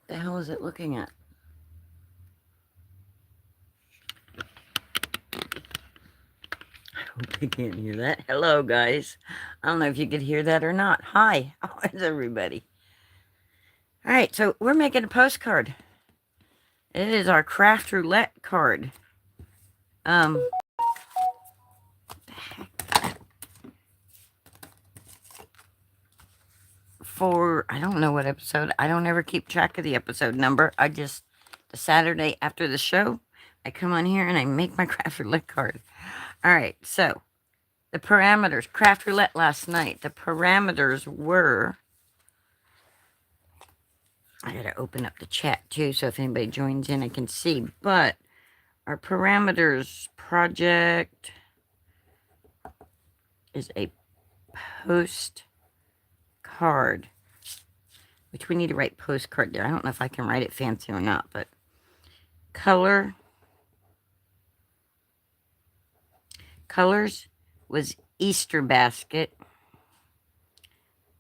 The hell is it looking at? I hope you can't hear that. Hello, guys. I don't know if you could hear that or not. Hi, how is everybody? All right, so we're making a postcard. It is our craft roulette card. For I don't know what episode. I don't ever keep track of the episode number. The Saturday after the show, I come on here and I make my craft roulette card. All right, so the parameters, craft roulette last night. The parameters were. I gotta open up the chat too, so if anybody joins in, I can see. But our parameters project is a postcard, which we need to write postcard there. I don't know if I can write it fancy or not, but colors was Easter basket.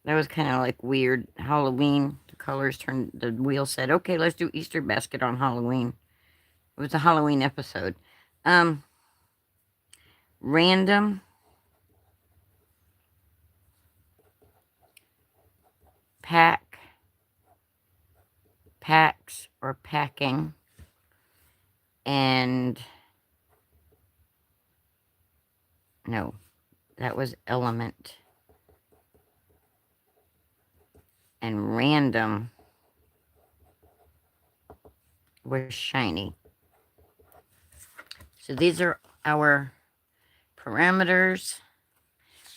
That was kind of like weird. Halloween, the colors turned, the wheel said, okay, let's do Easter basket on Halloween. It was a Halloween episode. Random. Packs, or packing. And, no, that was element. And random was shiny. So these are our parameters,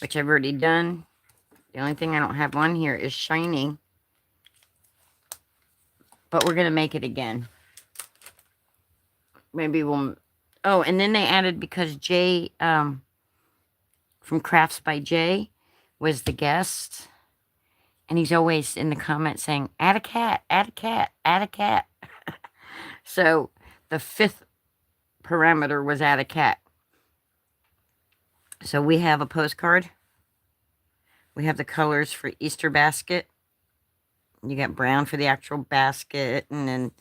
which I've already done. The only thing I don't have on here is shiny. But we're going to make it again. Maybe we'll... Oh, and then they added, because Jay from Crafts by Jay was the guest. And he's always in the comments saying, add a cat, add a cat, add a cat. So the 5th parameter was add a cat. So we have a postcard. We have the colors for Easter basket. You got brown for the actual basket, and then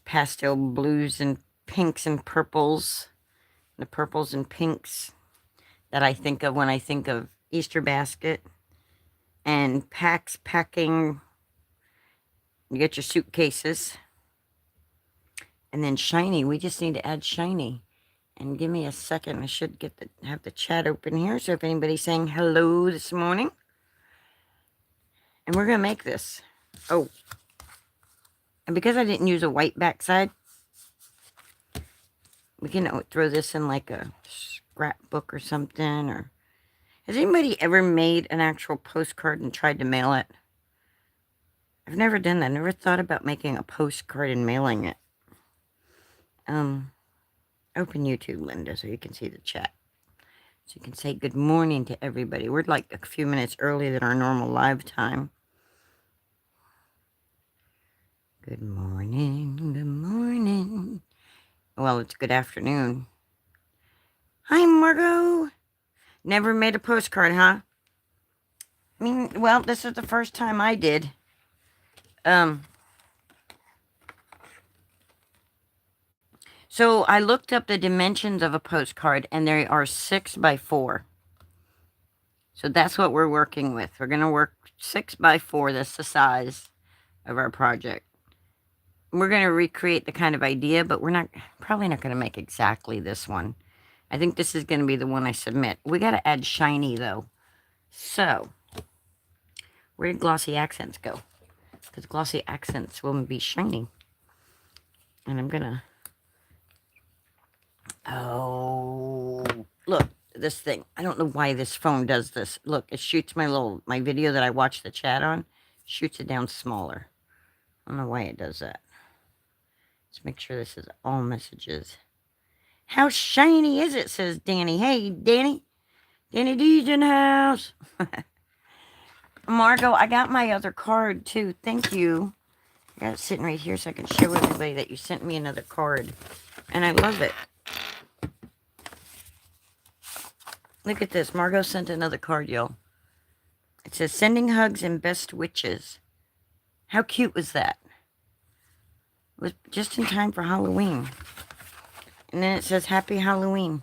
pastel blues and pinks and purples. The purples and pinks that I think of when I think of Easter basket. And packing. You get your suitcases. And then shiny. We just need to add shiny. And give me a second. I should have the chat open here. So if anybody's saying hello this morning. And we're going to make this. Oh. And because I didn't use a white backside, we can throw this in like a scrapbook or something. Or has anybody ever made an actual postcard and tried to mail it? I've never done that. I never thought about making a postcard and mailing it. Open YouTube, Linda, so you can see the chat. So you can say good morning to everybody. We're like a few minutes earlier than our normal live time. Good morning, good morning. Well, it's good afternoon. Hi, Margot. Never made a postcard, huh? I mean, well, this is the first time I did. So I looked up the dimensions of a postcard, and they are 6 by 4. So that's what we're working with. We're going to work 6 by 4. That's the size of our project. We're going to recreate the kind of idea, but we're probably not going to make exactly this one. I think this is going to be the one I submit. We got to add shiny, though. So, where did glossy accents go? Because glossy accents will be shiny. And I'm going to... Oh, look, this thing. I don't know why this phone does this. Look, it shoots my video that I watch the chat on, shoots it down smaller. I don't know why it does that. Let's make sure this is all messages. How shiny is it, says Danny. Hey, Danny. Danny D's in the house. Margot, I got my other card, too. Thank you. I got it sitting right here so I can show everybody that you sent me another card. And I love it. Look at this. Margot sent another card, y'all. It says, sending hugs and best wishes. How cute was that? It was just in time for Halloween. And then it says, Happy Halloween.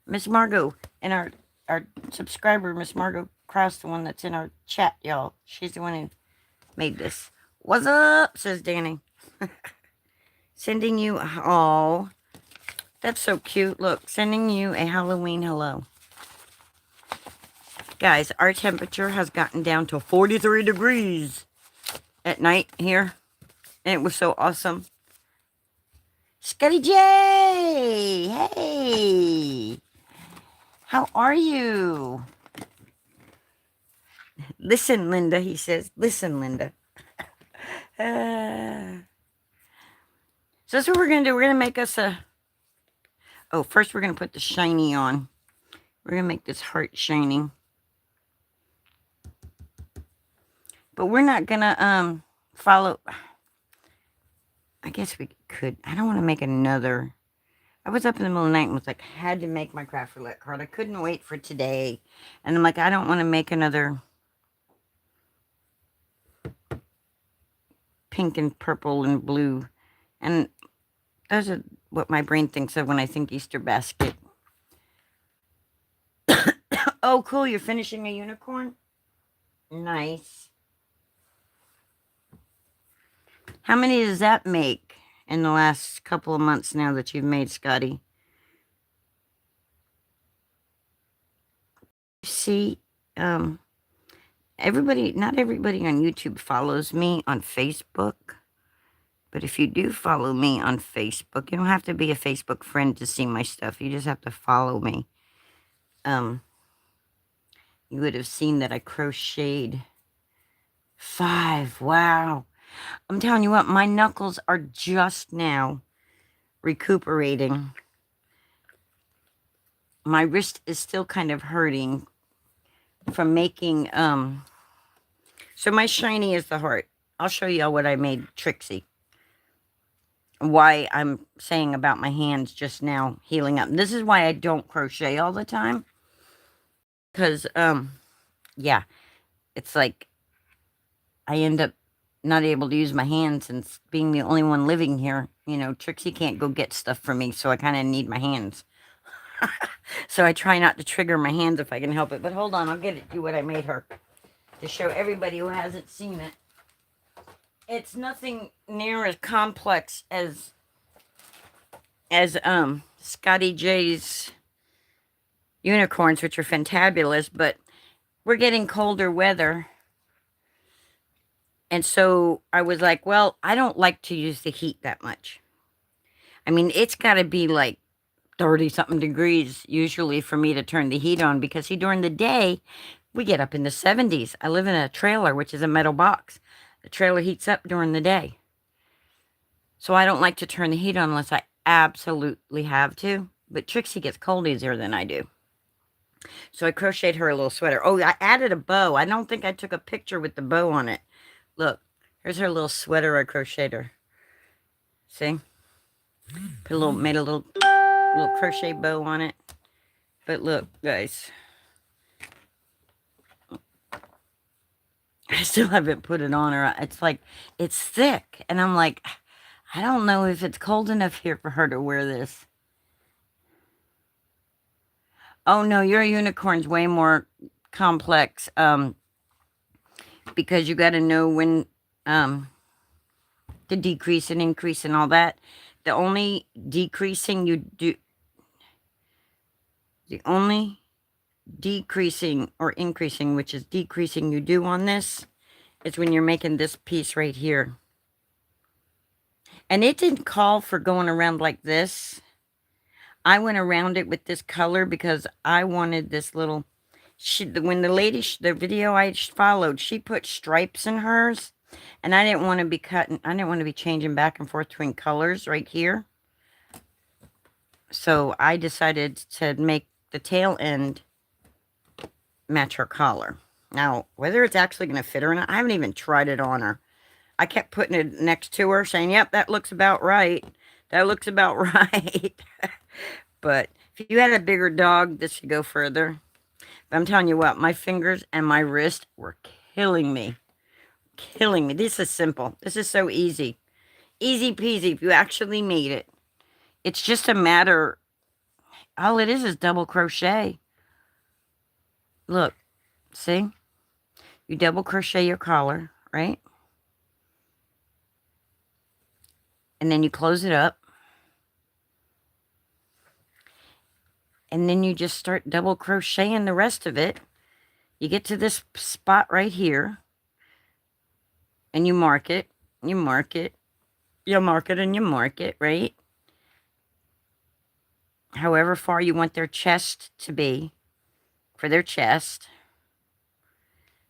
Miss Margot, and our subscriber, Miss Margot Cross, the one that's in our chat, y'all. She's the one who made this. What's up, says Danny. Sending you, oh, that's so cute. Look, sending you a Halloween hello. Guys, our temperature has gotten down to 43 degrees at night here. And it was so awesome. Scotty J! Hey! How are you? Listen, Linda, he says. Listen, Linda. So that's what we're going to do. We're going to make us a... Oh, first we're going to put the shiny on. We're going to make this heart shiny. But we're not going to follow... I guess we could. I don't want to make another... I was up in the middle of the night and was like, had to make my craft roulette card. I couldn't wait for today. And I'm like, I don't want to make another pink and purple and blue. And those are what my brain thinks of when I think Easter basket. Oh, cool. You're finishing a unicorn? Nice. How many does that make in the last couple of months now that you've made, Scotty? See, everybody, not everybody on YouTube follows me on Facebook. But if you do follow me on Facebook, you don't have to be a Facebook friend to see my stuff. You just have to follow me. You would have seen that I crocheted 5. Wow. I'm telling you what, my knuckles are just now recuperating. My wrist is still kind of hurting from making, so my shiny is the heart. I'll show you all what I made Trixie. Why I'm saying about my hands just now healing up. This is why I don't crochet all the time. Because, yeah, it's like I end up not able to use my hands, and being the only one living here, you know, Trixie can't go get stuff for me, so I kind of need my hands. So I try not to trigger my hands if I can help it. But hold on, I'll get it to what I made her to show everybody who hasn't seen it. It's nothing near as complex as Scotty J's unicorns, which are fantabulous, but we're getting colder weather. And so I was like, well, I don't like to use the heat that much. I mean, it's got to be like 30-something degrees usually for me to turn the heat on, because see, during the day, we get up in the 70s. I live in a trailer, which is a metal box. The trailer heats up during the day. So I don't like to turn the heat on unless I absolutely have to. But Trixie gets cold easier than I do. So I crocheted her a little sweater. Oh, I added a bow. I don't think I took a picture with the bow on it. Look, here's her little sweater I crocheted her. See? Put a little, made a little crochet bow on it. But look, guys. I still haven't put it on her. It's like, it's thick. And I'm like, I don't know if it's cold enough here for her to wear this. Oh, no, your unicorn's way more complex. Because you got to know when to decrease and increase and all that. The only decreasing you do... The only decreasing or increasing, which is decreasing, you do on this is when you're making this piece right here. And it didn't call for going around like this. I went around it with this color because I wanted this little... when the lady, the video I followed, she put stripes in hers. And I didn't want to be cutting, I didn't want to be changing back and forth between colors right here. So I decided to make the tail end match her collar. Now, whether it's actually going to fit her or not, I haven't even tried it on her. I kept putting it next to her, saying, yep, that looks about right. That looks about right. But if you had a bigger dog, this should go further. But I'm telling you what, my fingers and my wrist were killing me. killing me. This is simple. This is so easy. Easy peasy if you actually made it. It's just a matter, all it is double crochet. Look, see? You double crochet your collar, right? And then you close it up. And then you just start double crocheting the rest of it. You get to this spot right here. And you mark it. You mark it. You mark it and you mark it, right? However far you want their chest to be for their chest.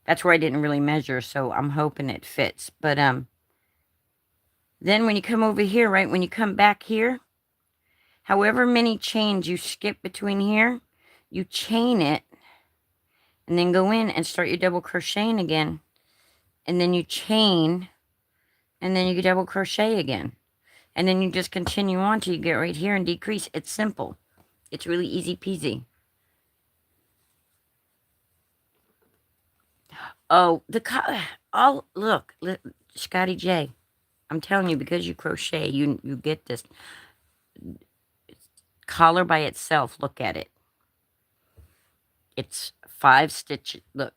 That's where I didn't really measure, so I'm hoping it fits. But then when you come over here, right, when you come back here, however many chains you skip between here, you chain it and then go in and start your double crocheting again. And then you chain and then you double crochet again. And then you just continue on till you get right here and decrease. It's simple. It's really easy peasy. Oh, look, Scotty J. I'm telling you, because you crochet, you get this. Collar by itself, look at it. It's 5 stitches. Look.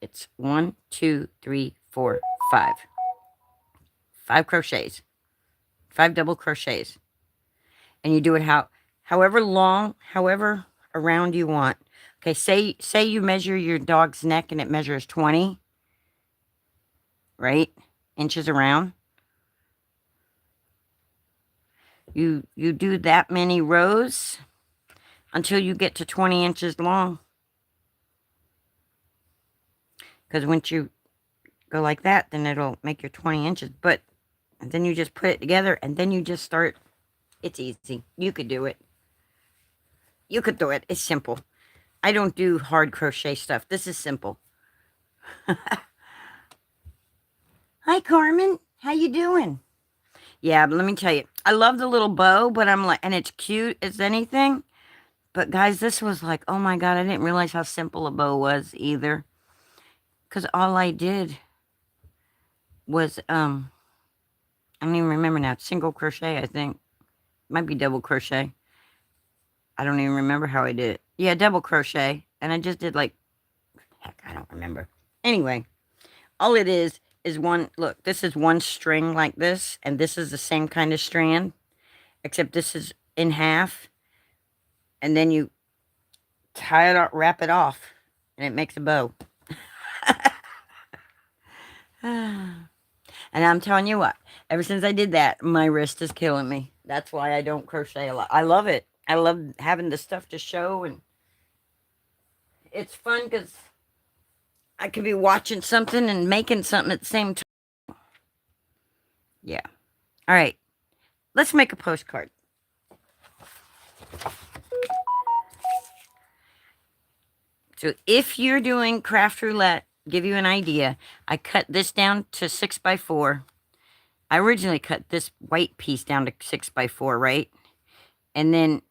It's 1, 2, 3, 4, 5. 5 crochets. 5 double crochets. And you do it however long, however around you want. Okay, say you measure your dog's neck and it measures 20, right? Inches around. You do that many rows until you get to 20 inches long. Because once you go like that, then it'll make your 20 inches. But then you just put it together and then you just start. It's easy. You could do it. You could do it. It's simple. I don't do hard crochet stuff. This is simple. Hi, Carmen. How you doing? Yeah, but let me tell you. I love the little bow, but I'm like, and it's cute as anything. But guys, this was like, oh my God, I didn't realize how simple a bow was either. Because all I did was, I don't even remember now. Single crochet, I think. Might be double crochet. I don't even remember how I did it. Yeah, double crochet. And I just did like, heck, I don't remember. Anyway, all it is one, look, this is one string like this. And this is the same kind of strand. Except this is in half. And then you tie it up, wrap it off. And it makes a bow. And I'm telling you what, ever since I did that, my wrist is killing me. That's why I don't crochet a lot. I love it. I love having the stuff to show, and it's fun because I could be watching something and making something at the same time. Yeah. All right. Let's make a postcard. So if you're doing craft roulette, give you an idea. I cut this down to 6x4. I originally cut this white piece down to 6x4, right? And then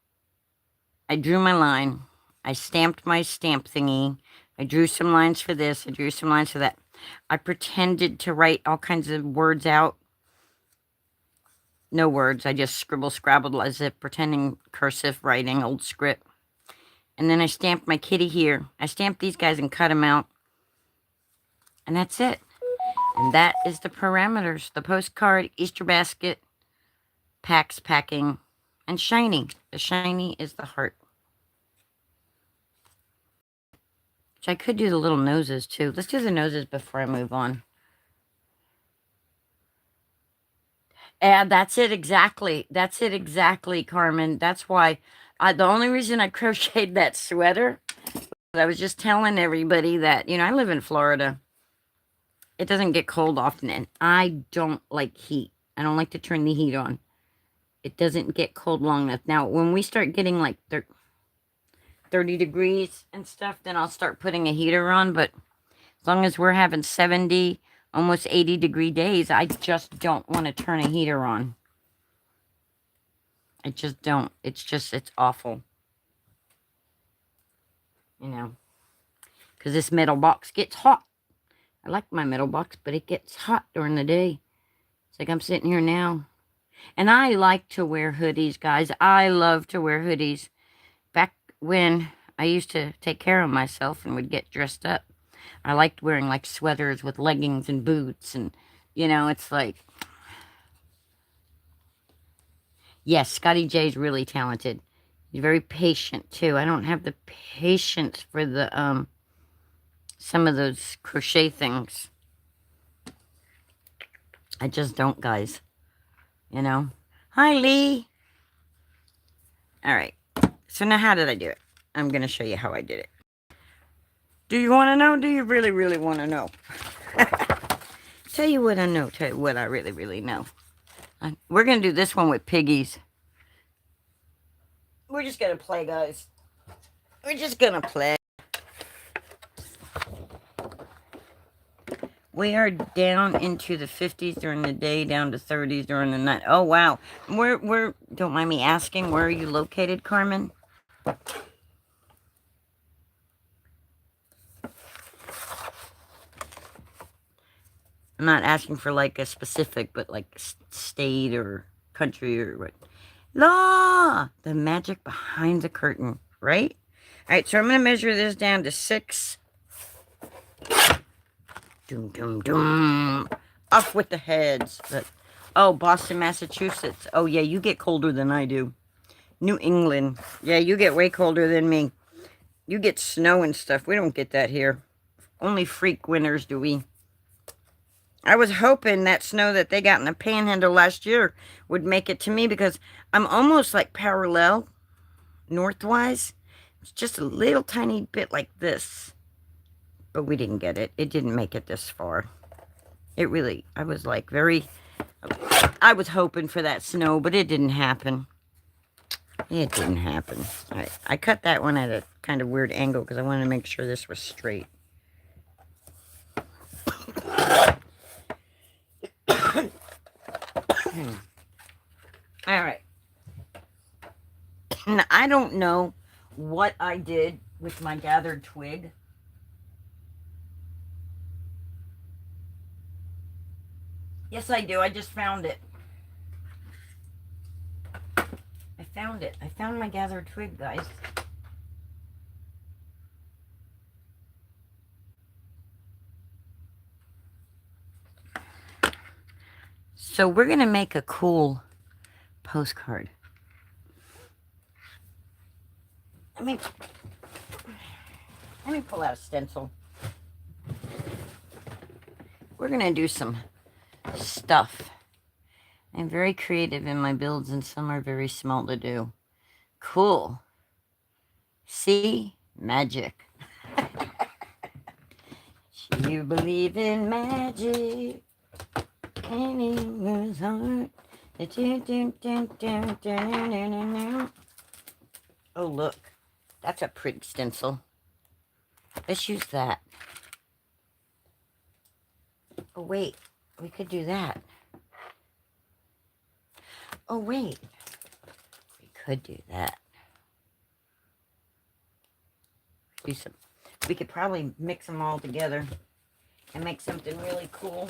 I drew my line. I stamped my stamp thingy. I drew some lines for this. I drew some lines for that. I pretended to write all kinds of words out. No words. I just scrabbled as if pretending cursive writing, old script. And then I stamped my kitty here. I stamped these guys and cut them out. And that's it. And that is the parameters. The postcard, Easter basket, packing, and shiny. The shiny is the heart. Which I could do the little noses too. Let's do the noses before I move on. And that's it exactly. That's it exactly, Carmen. That's why the only reason I crocheted that sweater, I was just telling everybody that, I live in Florida. It doesn't get cold often, and I don't like heat. I don't like to turn the heat on. It doesn't get cold long enough. Now, when we start getting like 30 degrees and stuff, then I'll start putting a heater on. But as long as we're having 70, almost 80 degree days, I just don't want to turn a heater on. I just don't. It's awful. Because this metal box gets hot. I like my metal box, but it gets hot during the day. It's like I'm sitting here now. And I like to wear hoodies, guys. I love to wear hoodies. Back when I used to take care of myself and would get dressed up, I liked wearing like sweaters with leggings and boots. And, you know, it's like, yes, Scotty J's really talented. He's very patient, too. I don't have the patience for the, some of those crochet things. I just don't, guys. You know? Hi, Lee. All right. So now how did I do it? I'm going to show you how I did it. Do you want to know? Do you really, really want to know? Tell you what I know. Tell you what I really, really know. We're going to do this one with piggies. We're just going to play, guys. We're just going to play. We are down into the 50s during the day, down to 30s during the night. Oh, wow. Don't mind me asking, where are you located, Carmen? I'm not asking for like a specific, but like state or country or what. Law! The magic behind the curtain, right? All right, so I'm going to measure this down to 6. Doom, doom, doom. Off with the heads. Oh, Boston, Massachusetts. Oh, yeah, you get colder than I do. New England. Yeah, you get way colder than me. You get snow and stuff. We don't get that here. Only freak winters do we. I was hoping that snow that they got in the Panhandle last year would make it to me because I'm almost like parallel, northwise. It's just a little tiny bit like this. But we didn't get it. It didn't make it this far. It really, I was like I was hoping for that snow, but it didn't happen. It didn't happen. I cut that one at a kind of weird angle because I wanted to make sure this was straight. All right. Now, I don't know what I did with my gathered twig. Yes, I do. I just found it. I found it. I found my gathered twig, guys. So we're going to make a cool postcard. Let me pull out a stencil. We're going to do some stuff. I'm very creative in my builds, and some are very small to do. Cool. See? Magic. You believe in magic. Anyone's heart. Oh, look. That's a pretty stencil. Let's use that. Oh, wait. We could do that. Oh, wait. We could do that. We could probably mix them all together and make something really cool.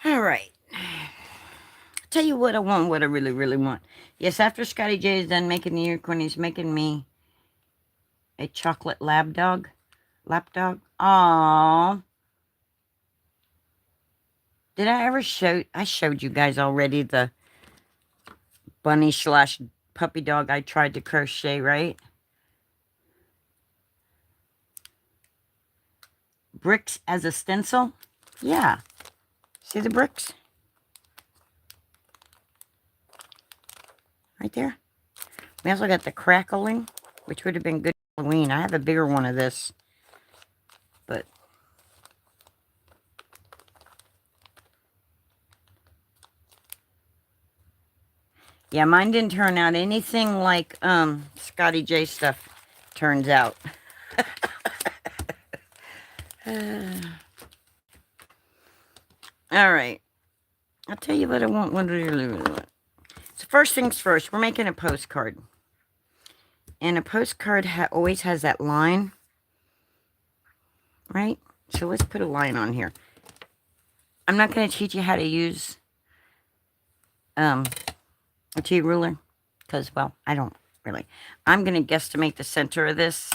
All right. Tell you what I want, what I really, really want. Yes, after Scotty J is done making the unicorn, he's making me a chocolate lap dog. Aww. Did I ever show... I showed you guys already the bunny / puppy dog I tried to crochet, right? Bricks as a stencil? Yeah. See the bricks? Right there. We also got the crackling, which would have been good for Halloween. I have a bigger one of this. But Yeah, mine didn't turn out anything like Scotty J stuff turns out. All right. I'll tell you what I want. So first things first, we're making a postcard. And a postcard always has that line, right? So let's put a line on here. I'm not going to teach you how to use a T-ruler because, well, I don't really. I'm going to guesstimate the center of this.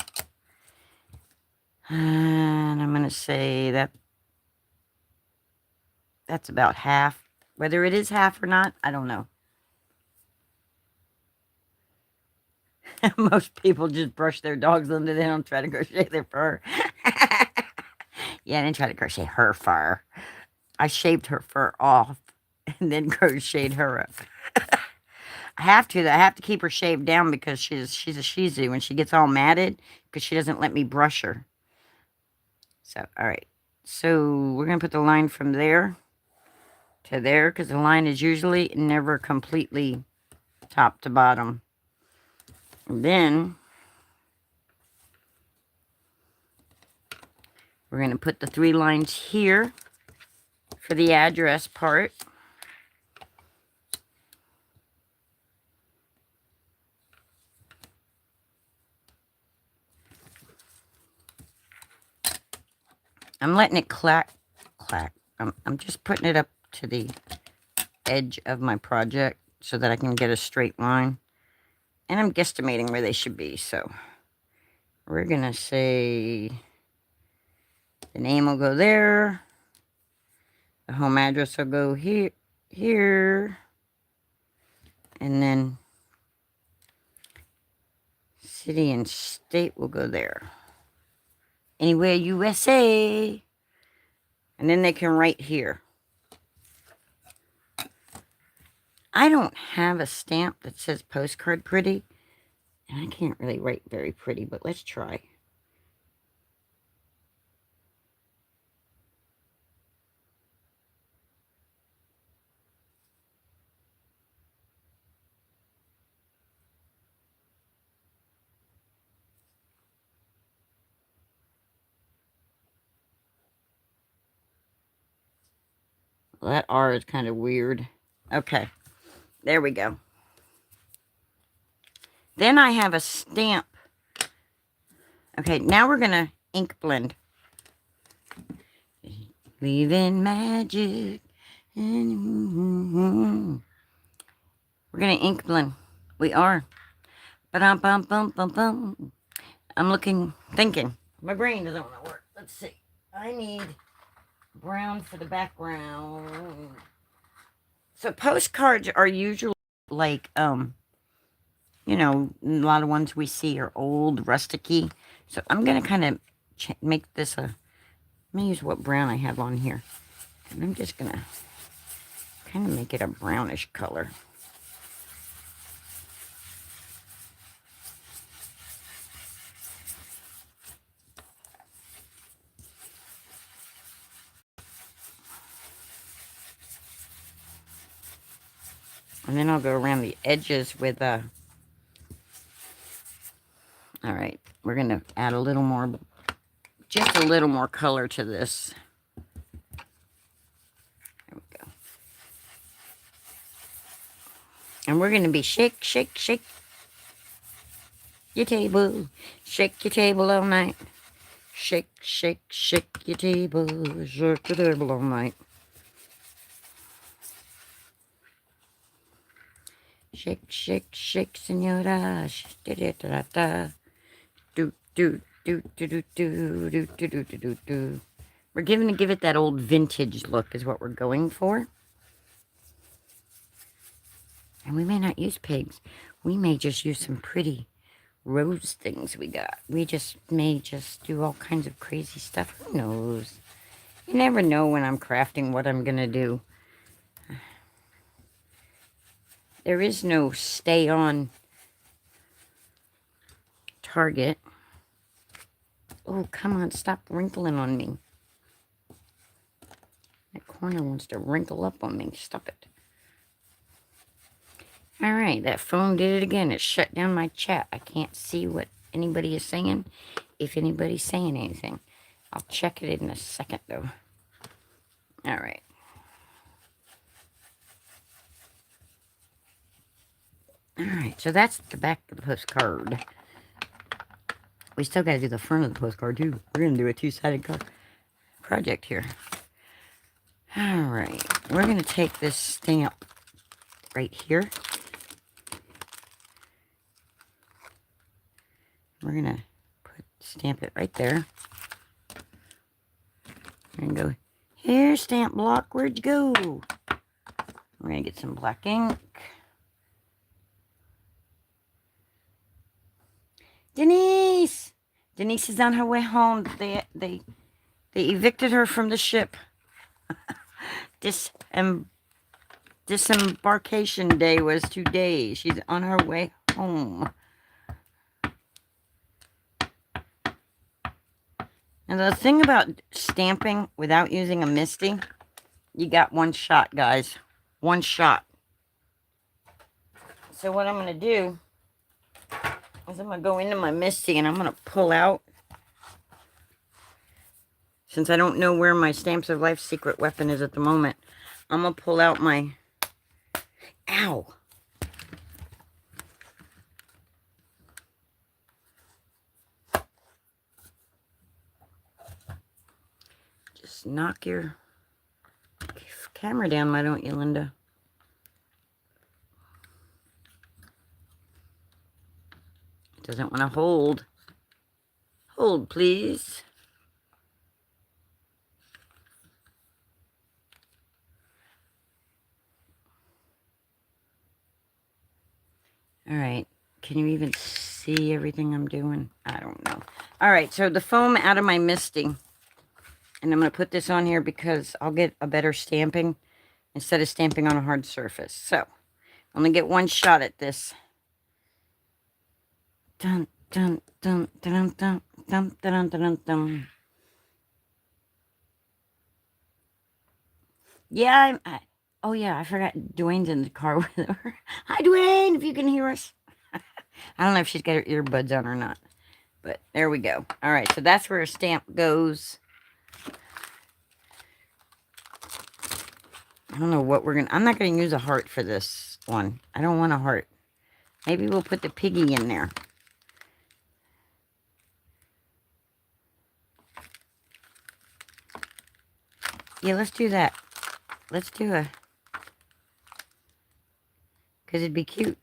And I'm going to say that that's about half. Whether it is half or not, I don't know. Most people just brush their dogs under. They don't try to crochet their fur. Yeah, I didn't try to crochet her fur. I shaved her fur off and then crocheted her up. I have to keep her shaved down because she's a Shih Tzu and she gets all matted because she doesn't let me brush her. So, all right. So we're going to put the line from there to there because the line is usually never completely top to bottom. And then we're going to put the 3 lines here for the address part. I'm letting it clack. I'm just putting it up to the edge of my project so that I can get a straight line. And I'm guesstimating where they should be. So we're going to say the name will go there. The home address will go here. And then city and state will go there. Anywhere USA. And then they can write here. I don't have a stamp that says postcard pretty. And I can't really write very pretty, but let's try. Well, that R is kind of weird. Okay, there we go. Then I have a stamp. Okay, now we're going to ink blend. Leaving magic. We're going to ink blend. We are. Ba-dum-bum-bum-bum-bum. I'm thinking. My brain doesn't want to work. Let's see. I need brown for the background. So postcards are usually like, you know, a lot of ones we see are old, rusticy. So I'm going to kind of make this let me use what brown I have on here. And I'm just going to kind of make it a brownish color. And then I'll go around the edges with all right, we're going to add a little more, just a little more color to this. There we go. And we're going to be shake, shake, shake your table. Shake your table all night. Shake, shake, shake your table. Shake your table all night. Shake, shake, shake, senora. Da-da-da-da. Do, do, do, do, do, do, do, do, do, do, do. We're going to give it that old vintage look is what we're going for. And we may not use pigs. We may just use some pretty rose things we got. We may just do all kinds of crazy stuff. Who knows? You never know when I'm crafting what I'm going to do. There is no stay on target. Oh, come on. Stop wrinkling on me. That corner wants to wrinkle up on me. Stop it. All right, that phone did it again. It shut down my chat. I can't see what anybody is saying, if anybody's saying anything. I'll check it in a second, though. All right. All right, so that's the back of the postcard. We still got to do the front of the postcard, too. We're going to do a two-sided project here. All right, we're going to take this stamp right here. We're going to stamp it right there. And go, here, stamp block, where'd you go? We're going to get some black ink. Denise! Denise is on her way home. They evicted her from the ship. Disembarkation day was today. She's on her way home. And the thing about stamping without using a MISTI, you got one shot, guys. One shot. So what I'm going to do is I'm going to go into my MISTI and I'm going to pull out. Since I don't know where my Stamps of Life secret weapon is at the moment, I'm going to pull out my... Ow! Just knock your camera down, why don't you, Linda? It doesn't want to hold. Hold, please. All right. Can you even see everything I'm doing? I don't know. All right. So the foam out of my MISTI. And I'm going to put this on here because I'll get a better stamping instead of stamping on a hard surface. So I'm going to get one shot at this. Dun, dun, dun, dun, dun, dun, dun, dun, dun. Yeah, oh yeah, I forgot Dwayne's in the car with her. Hi, Dwayne, if you can hear us. I don't know if she's got her earbuds on or not. But there we go. All right, so that's where a stamp goes. I don't know what we're going to... I'm not going to use a heart for this one. I don't want a heart. Maybe we'll put the piggy in there. Yeah, let's do that. Let's do a... Because it'd be cute.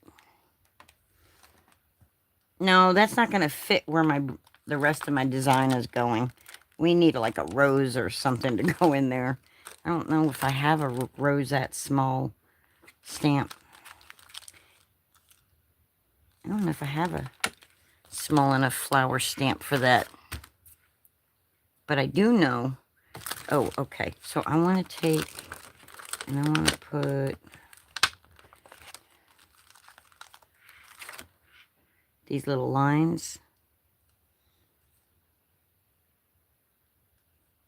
No, that's not going to fit where the rest of my design is going. We need like a rose or something to go in there. I don't know if I have a rose that small stamp. I don't know if I have a small enough flower stamp for that. But I do know... Oh, okay. So I want to take... And I want to put... these little lines.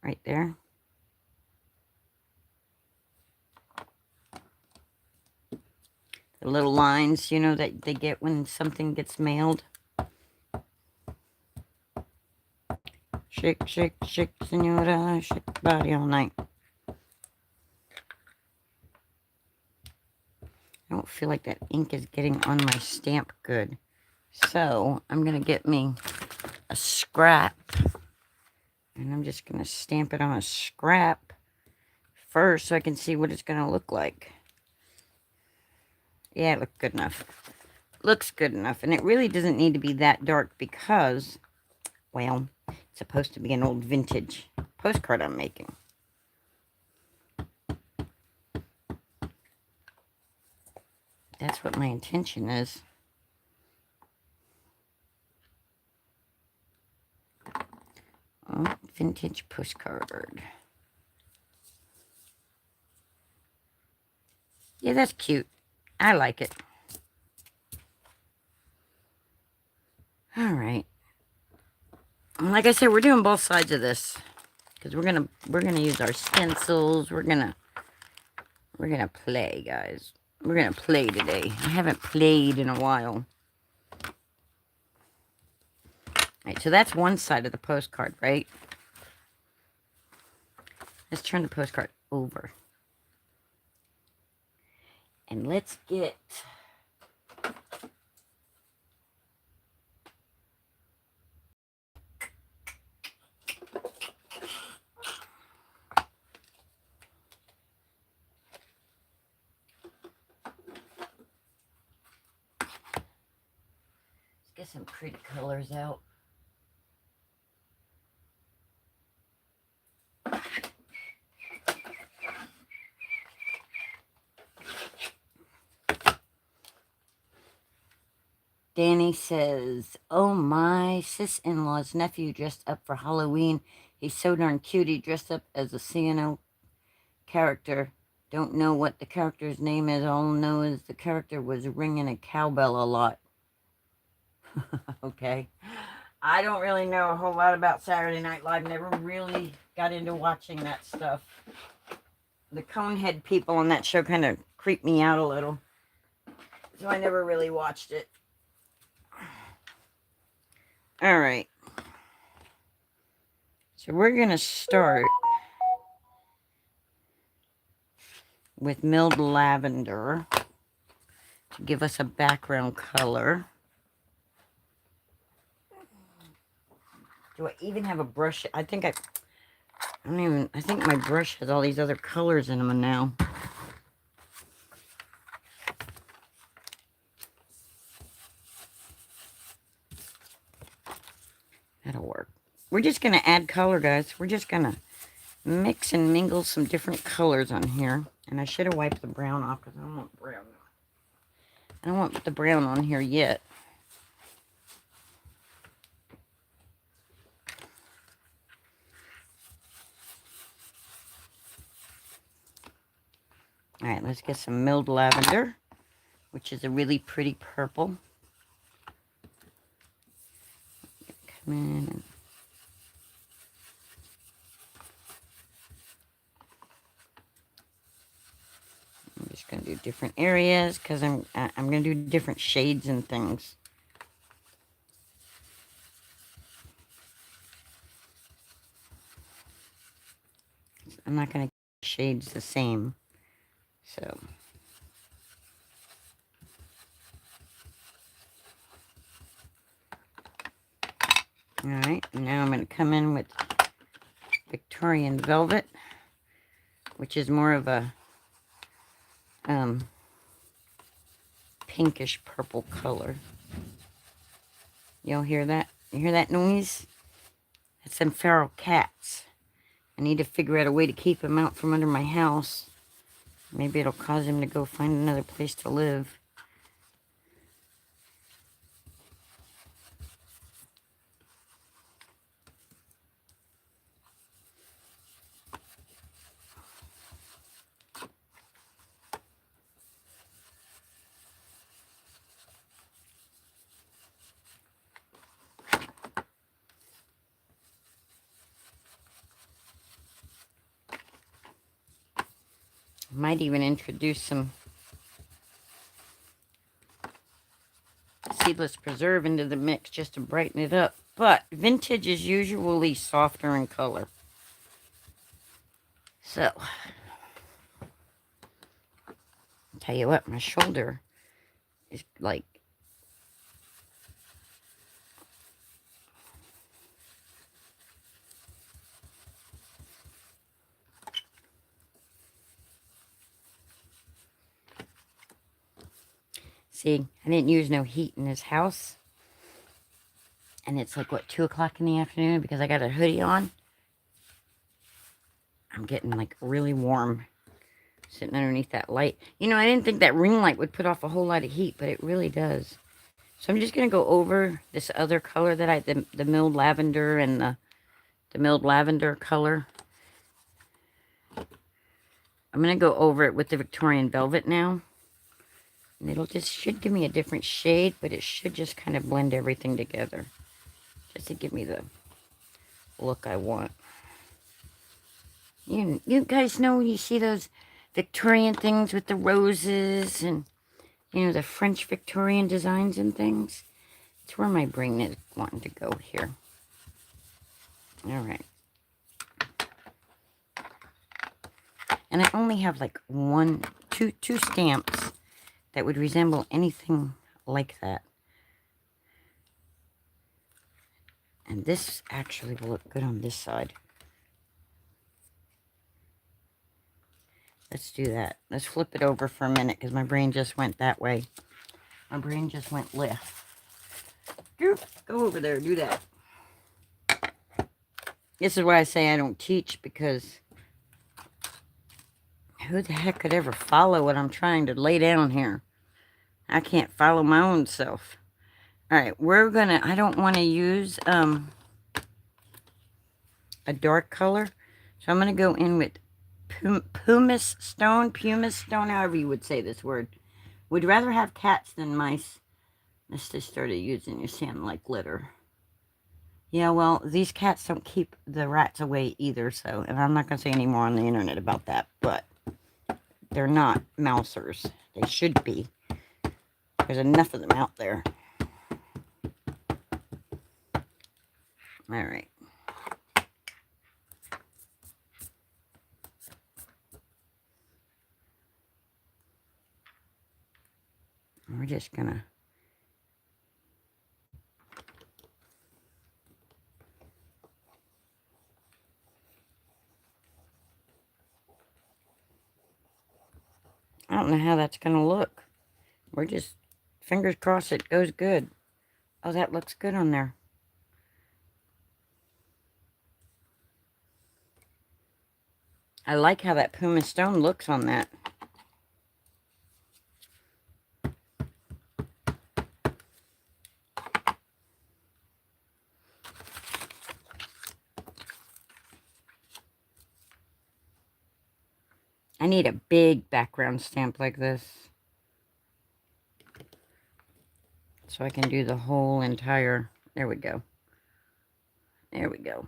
Right there. The little lines, you know, that they get when something gets mailed. Shake, shake, shake, senora, shake the body all night. I don't feel like that ink is getting on my stamp good. So, I'm going to get me a scrap. And I'm just going to stamp it on a scrap first so I can see what it's going to look like. Yeah, it looks good enough. Looks good enough. And it really doesn't need to be that dark because, well, it's supposed to be an old vintage postcard I'm making. That's what my intention is. Oh, vintage postcard. Yeah, that's cute. I like it. All right. Like I said, we're doing both sides of this because we're gonna use our stencils. We're gonna play, guys. We're going to play today. I haven't played in a while. Alright, so that's one side of the postcard, right? Let's turn the postcard over. And let's get... Get some pretty colors out. Danny says, oh, my sis-in-law's nephew dressed up for Halloween. He's so darn cute. He dressed up as a CNO character. Don't know what the character's name is. All I know is the character was ringing a cowbell a lot. Okay. I don't really know a whole lot about Saturday Night Live. Never really got into watching that stuff. The Conehead people on that show kind of creeped me out a little. So I never really watched it. All right. So we're going to start with milled lavender to give us a background color. Do I even have a brush? I think I think my brush has all these other colors in them now. That'll work. We're just going to add color, guys. We're just going to mix and mingle some different colors on here. And I should have wiped the brown off because I don't want brown. I don't want the brown on here yet. All right, let's get some milled lavender, which is a really pretty purple. Come in and I'm just going to do different areas because I'm going to do different shades and things. I'm not going to keep shades the same. So all right, now I'm going to come in with Victorian Velvet, which is more of a pinkish purple color. Y'all hear that? You hear that noise? That's some feral cats. I need to figure out a way to keep them out from under my house. Maybe it'll cause him to go find another place to live. Might even introduce some seedless preserve into the mix just to brighten it up. But vintage is usually softer in color. So, I'll tell you what, my shoulder is like... See, I didn't use no heat in this house. And it's like, what, 2 o'clock in the afternoon because I got a hoodie on. I'm getting like really warm sitting underneath that light. You know, I didn't think that ring light would put off a whole lot of heat, but it really does. So I'm just going to go over this other color that the milled lavender and the milled lavender color. I'm going to go over it with the Victorian Velvet now. And it'll just, should give me a different shade, but it should just kind of blend everything together. Just to give me the look I want. You guys know when you see those Victorian things with the roses and, you know, the French Victorian designs and things. That's where my brain is wanting to go here. All right. And I only have like two stamps that would resemble anything like that. And this actually will look good on this side. Let's do that. Let's flip it over for a minute because my brain just went that way. My brain just went left. Go over there, do that. This is why I say I don't teach, because who the heck could ever follow what I'm trying to lay down here? I can't follow my own self. All right, I don't want to use a dark color. So I'm going to go in with pumice stone, however you would say this word. Would rather have cats than mice. Let's just started using your sand like glitter. Yeah, well, these cats don't keep the rats away either, so, and I'm not going to say any more on the internet about that, but they're not mousers. They should be. There's enough of them out there. All right. We're just going to I don't know how that's going to look. We're just, fingers crossed it goes good. Oh, that looks good on there. I like how that pumice stone looks on that. I need a big background stamp like this, so I can do the whole entire, there we go. There we go.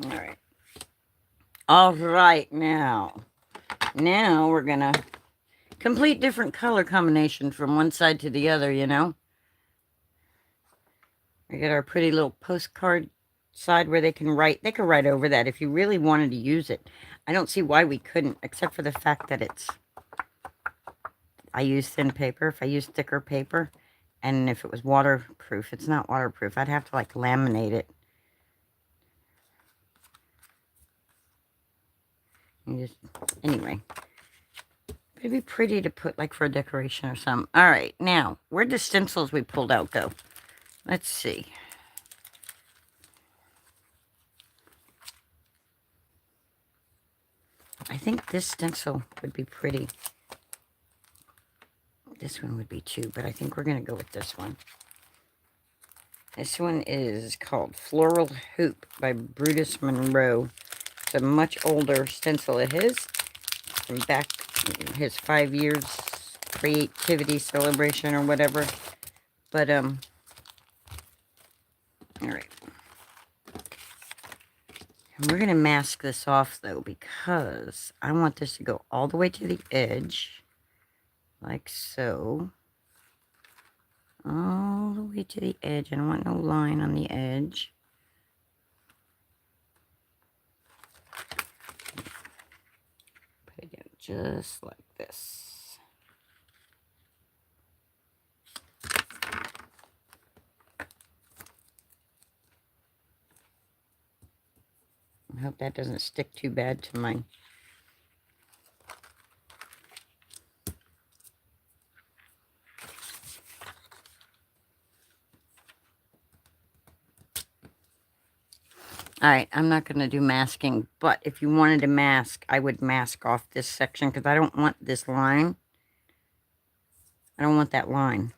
All right. All right, now we're gonna complete different color combination from one side to the other, you know. We get our pretty little postcard side where they can write over that if you really wanted to use it. I don't see why we couldn't, except for the fact that I use thin paper. If I use thicker paper, and if it was waterproof, it's not waterproof. I'd have to like laminate it. Anyway, it'd be pretty to put like for a decoration or something. All right, now where'd the stencils we pulled out go? Let's see. I think this stencil would be pretty. This one would be too, but I think we're going to go with this one. This one is called Floral Hoop by Brutus Monroe. It's a much older stencil of his, from back his 5 years creativity celebration or whatever. But, all right. And we're going to mask this off, though, because I want this to go all the way to the edge, like so. All the way to the edge. I don't want no line on the edge. Put it down just like this. I hope that doesn't stick too bad to mine. All right, I'm not going to do masking, but if you wanted to mask, I would mask off this section because I don't want this line. I don't want that line.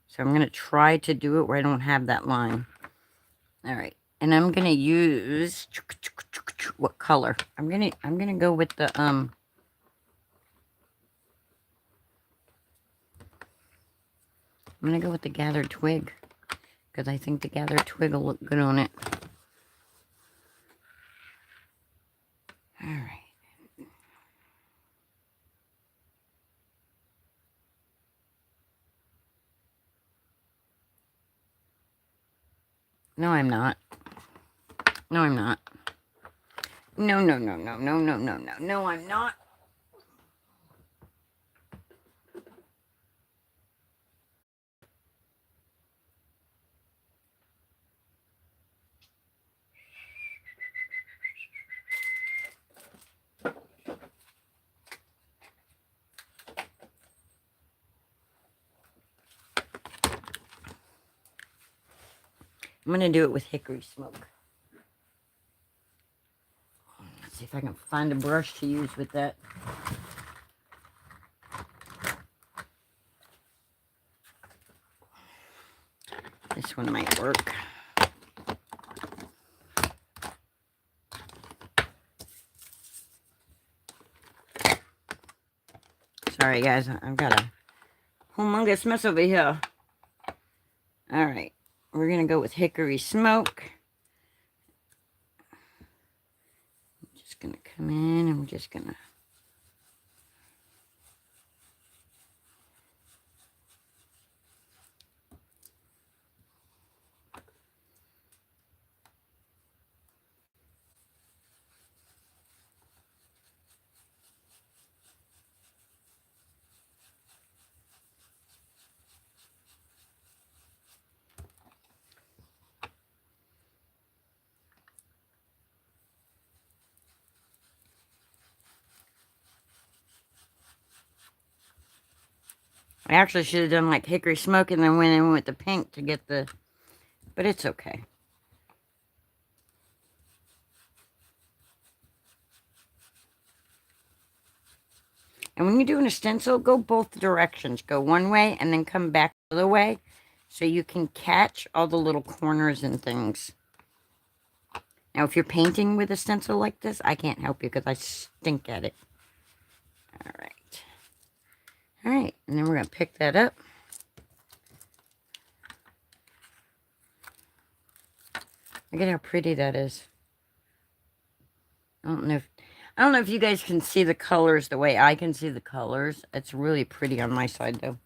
So I'm going to try to do it where I don't have that line. All right. And I'm going to use, what color? I'm going to go with the, I'm going to go with the gathered twig, because I think the gathered twig will look good on it. All right. No, I'm not. No, I'm not. No, no, no, no, no, no, no, no. No, I'm not. I'm going to do it with hickory smoke. Let's see if I can find a brush to use with that. This one might work. Sorry, guys. I've got a humongous mess over here. All right. We're going to go with hickory smoke. I'm just going to come in. I'm just going to... I actually should have done like hickory smoke and then went in with the pink to get the... But it's okay. And when you're doing a stencil, go both directions. Go one way and then come back the other way so you can catch all the little corners and things. Now, if you're painting with a stencil like this, I can't help you because I stink at it. All right. All right, and then we're going to pick that up. Look at how pretty that is. I don't know if you guys can see the colors the way I can see the colors. It's really pretty on my side, though.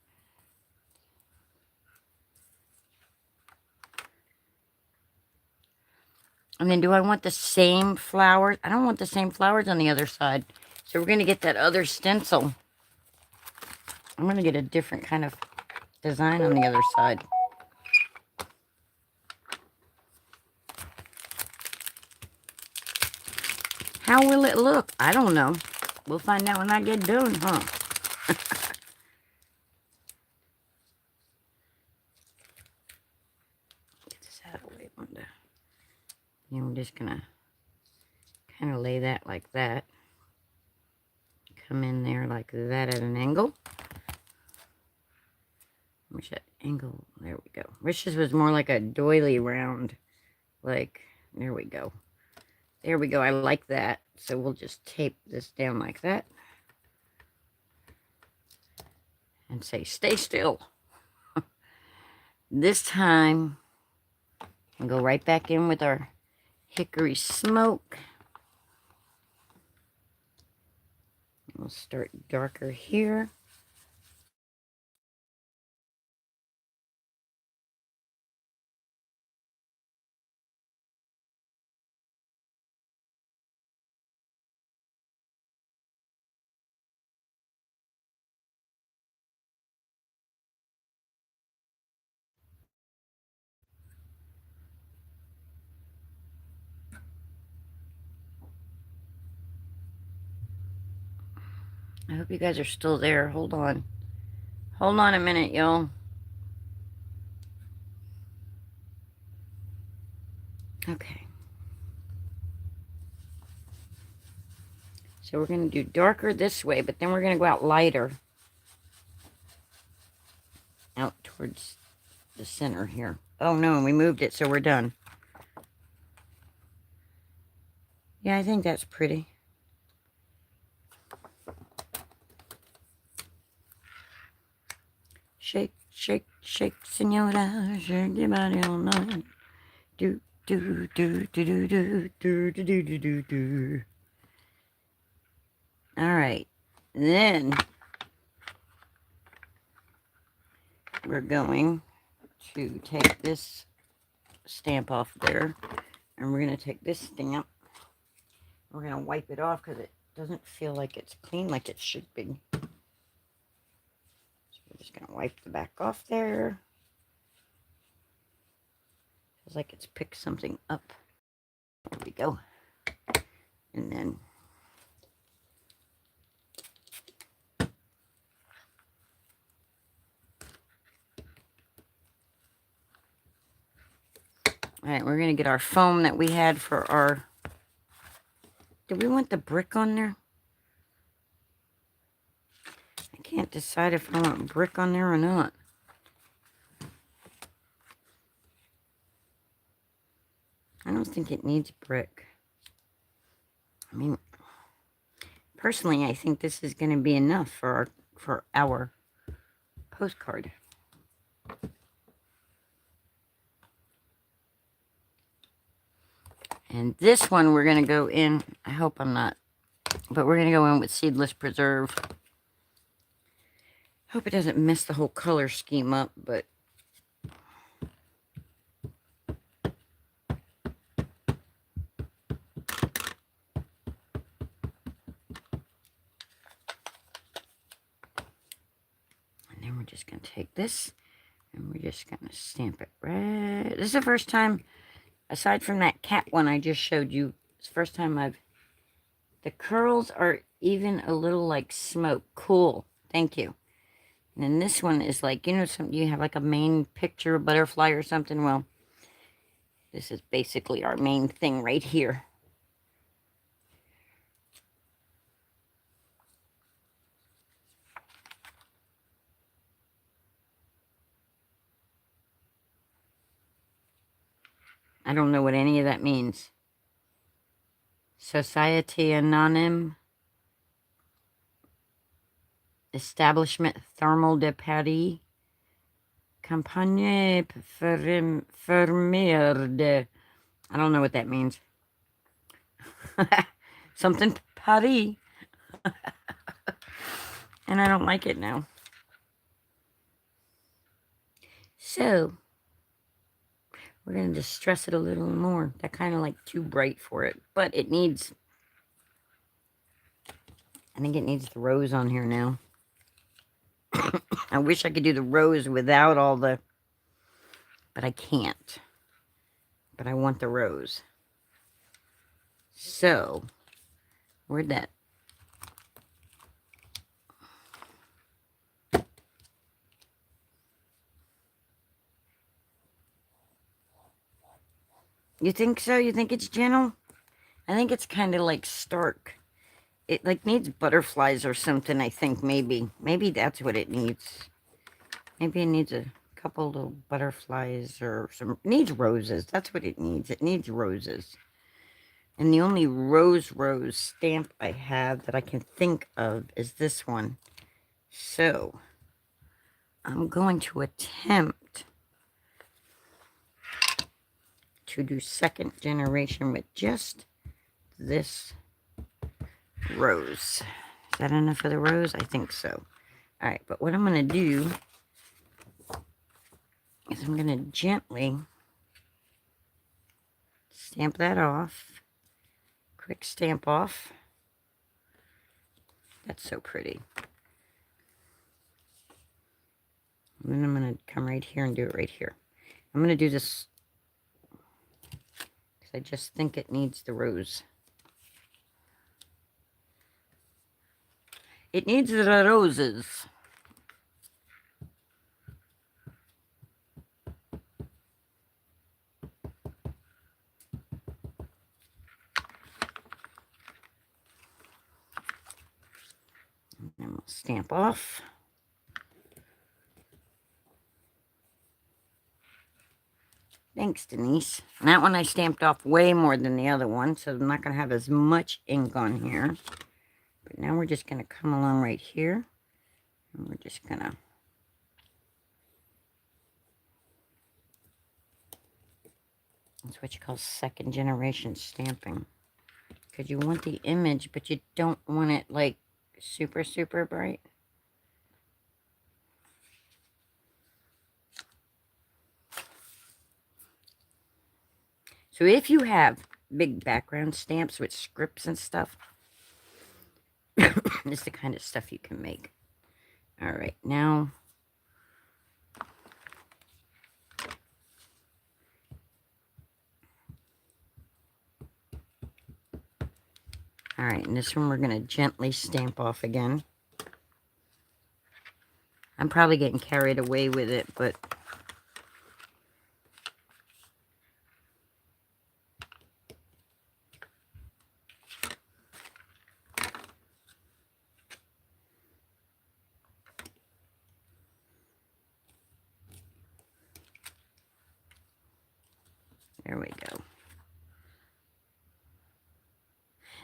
And then do I want the same flowers? I don't want the same flowers on the other side. So we're going to get that other stencil. I'm going to get a different kind of design on the other side. How will it look? I don't know. We'll find out when I get done, huh? Get this out of the way, Wanda. And we're just going to kind of lay that like that. Come in there like that at an angle. Wish that angle, there we go. Wish this was more like a doily round. Like, there we go. There we go, I like that. So we'll just tape this down like that. And say, stay still. This time, we'll go right back in with our hickory smoke. We'll start darker here. I hope you guys are still there. Hold on. Hold on a minute, y'all. Okay. So we're going to do darker this way, but then we're going to go out lighter. towards the center here. Oh no, we moved it, so we're done. Yeah, I think that's pretty. Shake, shake, shake, senora, shake your body all night. Do, do, do, do, do, do, do, do, do, do, do, do. All right, then we're going to take this stamp off there, and we're going to take this stamp. We're going to wipe it off because it doesn't feel like it's clean like it should be. So we're just going to wipe the back off there. Feels like it's picked something up. There we go. And then all right, we're going to get our foam that we had for our... Do we want the brick on there? I can't decide if I want brick on there or not. I don't think it needs brick. I mean, personally, I think this is going to be enough for our postcard. And this one we're going to go in, I hope I'm not, but we're going to go in with Seedless Preserve. Hope it doesn't mess the whole color scheme up, but and then we're just going to take this and we're just going to stamp it right. This is the first time, aside from that cat one I just showed you, it's the first time the curls are even a little like smoke. Cool. Thank you. And then this one is like, you know, you have like a main picture, butterfly or something. Well, this is basically our main thing right here. I don't know what any of that means. Société Anonyme. Establishment Thermal de Paris. Campagne Fermier de... I don't know what that means. Something Paris. And I don't like it now. So, we're going to distress it a little more. That kind of like too bright for it. But it needs... I think it needs the rose on here now. I wish I could do the rose without all the... But I can't. But I want the rose. So, where'd that... You think so? You think it's gentle? I think it's kind of like stark. It like needs butterflies or something, I think, maybe. Maybe that's what it needs. Maybe it needs a couple little butterflies or some... It needs roses. That's what it needs. It needs roses. And the only rose stamp I have that I can think of is this one. So, I'm going to attempt to do second generation with just this rose. Is that enough for the rose? I think so. All right, but what I'm going to do is I'm going to gently stamp that off. Quick stamp off. That's so pretty. And then I'm going to come right here and do it right here. I'm going to do this because I just think it needs the rose. It needs the roses. And we'll stamp off. Thanks, Denise. And that one I stamped off way more than the other one, so I'm not going to have as much ink on here. But now we're just going to come along right here. And we're just going to... That's what you call second generation stamping. Because you want the image, but you don't want it, like, super, super bright. So if you have big background stamps with scripts and stuff, this is the kind of stuff you can make. All right, now... All right, and this one we're going to gently stamp off again. I'm probably getting carried away with it, but... There we go.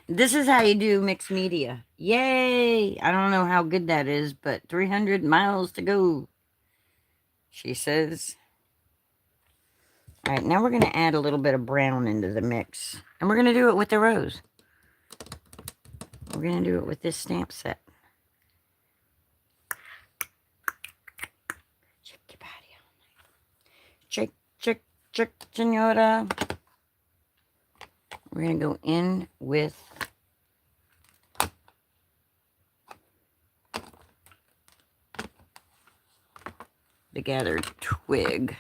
This is how you do mixed media. Yay! I don't know how good that is, but 300 miles to go, she says. All right, now we're going to add a little bit of brown into the mix. And we're going to do it with the rose. We're going to do it with this stamp set. Shake your body all night. Shake, shake, shake, senora. We're going to go in with the gathered twig.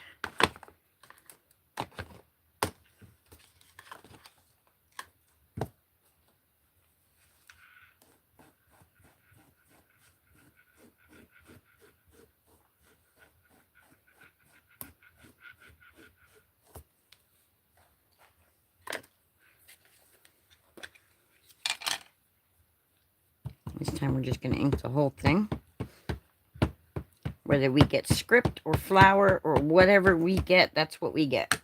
This time we're just going to ink the whole thing. Whether we get script or flower or whatever we get, that's what we get.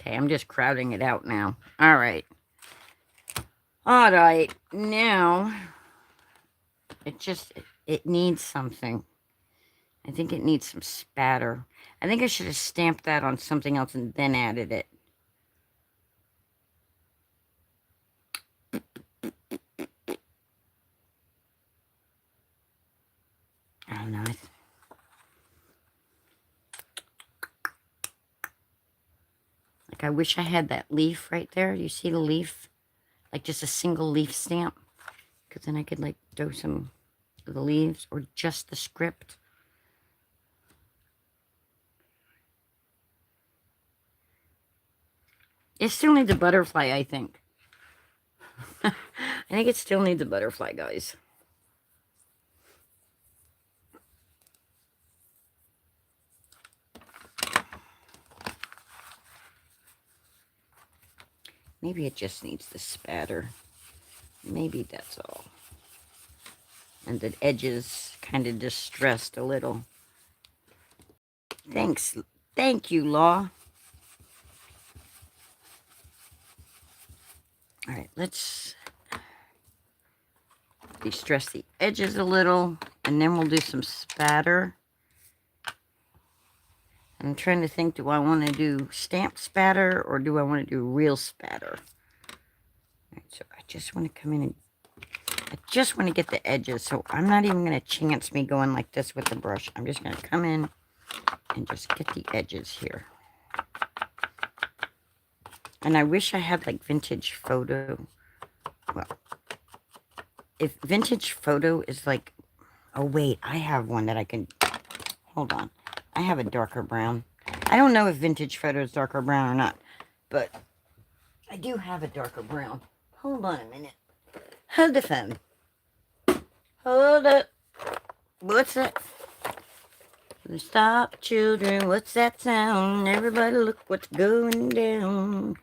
Okay, I'm just crowding it out now. All right. All right. Now, it needs something. I think it needs some spatter. I think I should have stamped that on something else and then added it. I don't know. Like, I wish I had that leaf right there. You see the leaf? Like, just a single leaf stamp. Because then I could, like, do some of the leaves or just the script. It still needs a butterfly, I think. I think it still needs a butterfly, guys. Maybe it just needs the spatter. Maybe that's all. And the edges kind of distressed a little. Thanks. Thank you, Law. All right, let's distress the edges a little, and then we'll do some spatter. I'm trying to think, do I want to do stamp spatter or do I want to do real spatter? All right, so I just want to come in and I just want to get the edges, so I'm not even going to chance me going like this with the brush. I'm just going to come in and just get the edges here. And I wish I had like vintage photo. Well, if vintage photo is like, oh wait, I have one that I can, hold on. I have a darker brown. I don't know if vintage photo is darker brown or not, but I do have a darker brown. Hold on a minute. Hold the phone. Hold up. What's that? Stop, children. What's that sound? Everybody look what's going down.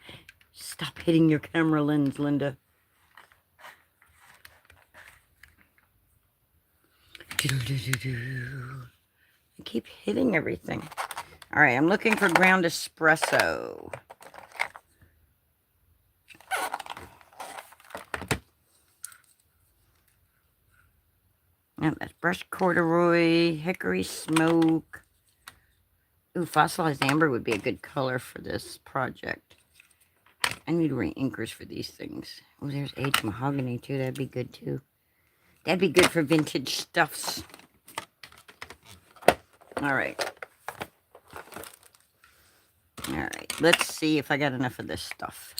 Stop hitting your camera lens, Linda. I keep hitting everything. All right, I'm looking for ground espresso. Yep, that's brushed corduroy, hickory smoke. Ooh, fossilized amber would be a good color for this project. I need re-inkers for these things. Oh, there's aged mahogany too. That'd be good too. That'd be good for vintage stuffs. All right. All right. Let's see if I got enough of this stuff.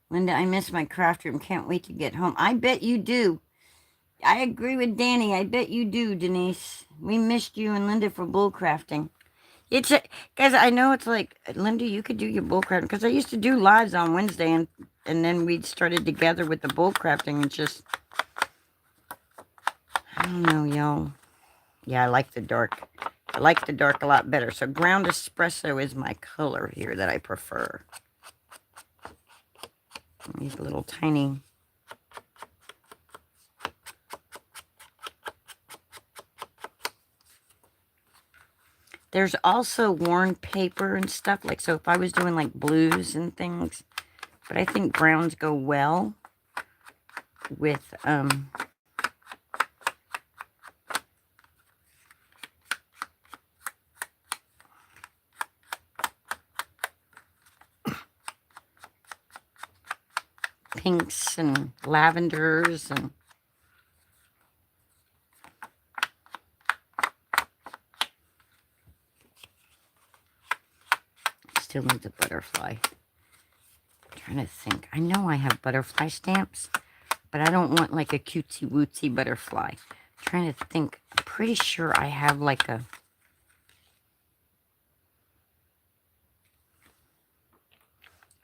Linda, I miss my craft room. Can't wait to get home. I bet you do. I agree with Danny. I bet you do, Denise. We missed you and Linda for bull crafting. It's guys, I know it's like, Linda, you could do your bull crafting, because I used to do lives on Wednesday, and then we started together with the bull crafting, and just, I don't know, y'all. Yeah, I like the dark. I like the dark a lot better. So ground espresso is my color here that I prefer. These little tiny. There's also worn paper and stuff, like, so if I was doing like blues and things, but I think browns go well with pinks and lavenders and still needs a butterfly. I'm trying to think. I know I have butterfly stamps, but I don't want like a cutesy wootsy butterfly. I'm trying to think. I'm pretty sure I have like a,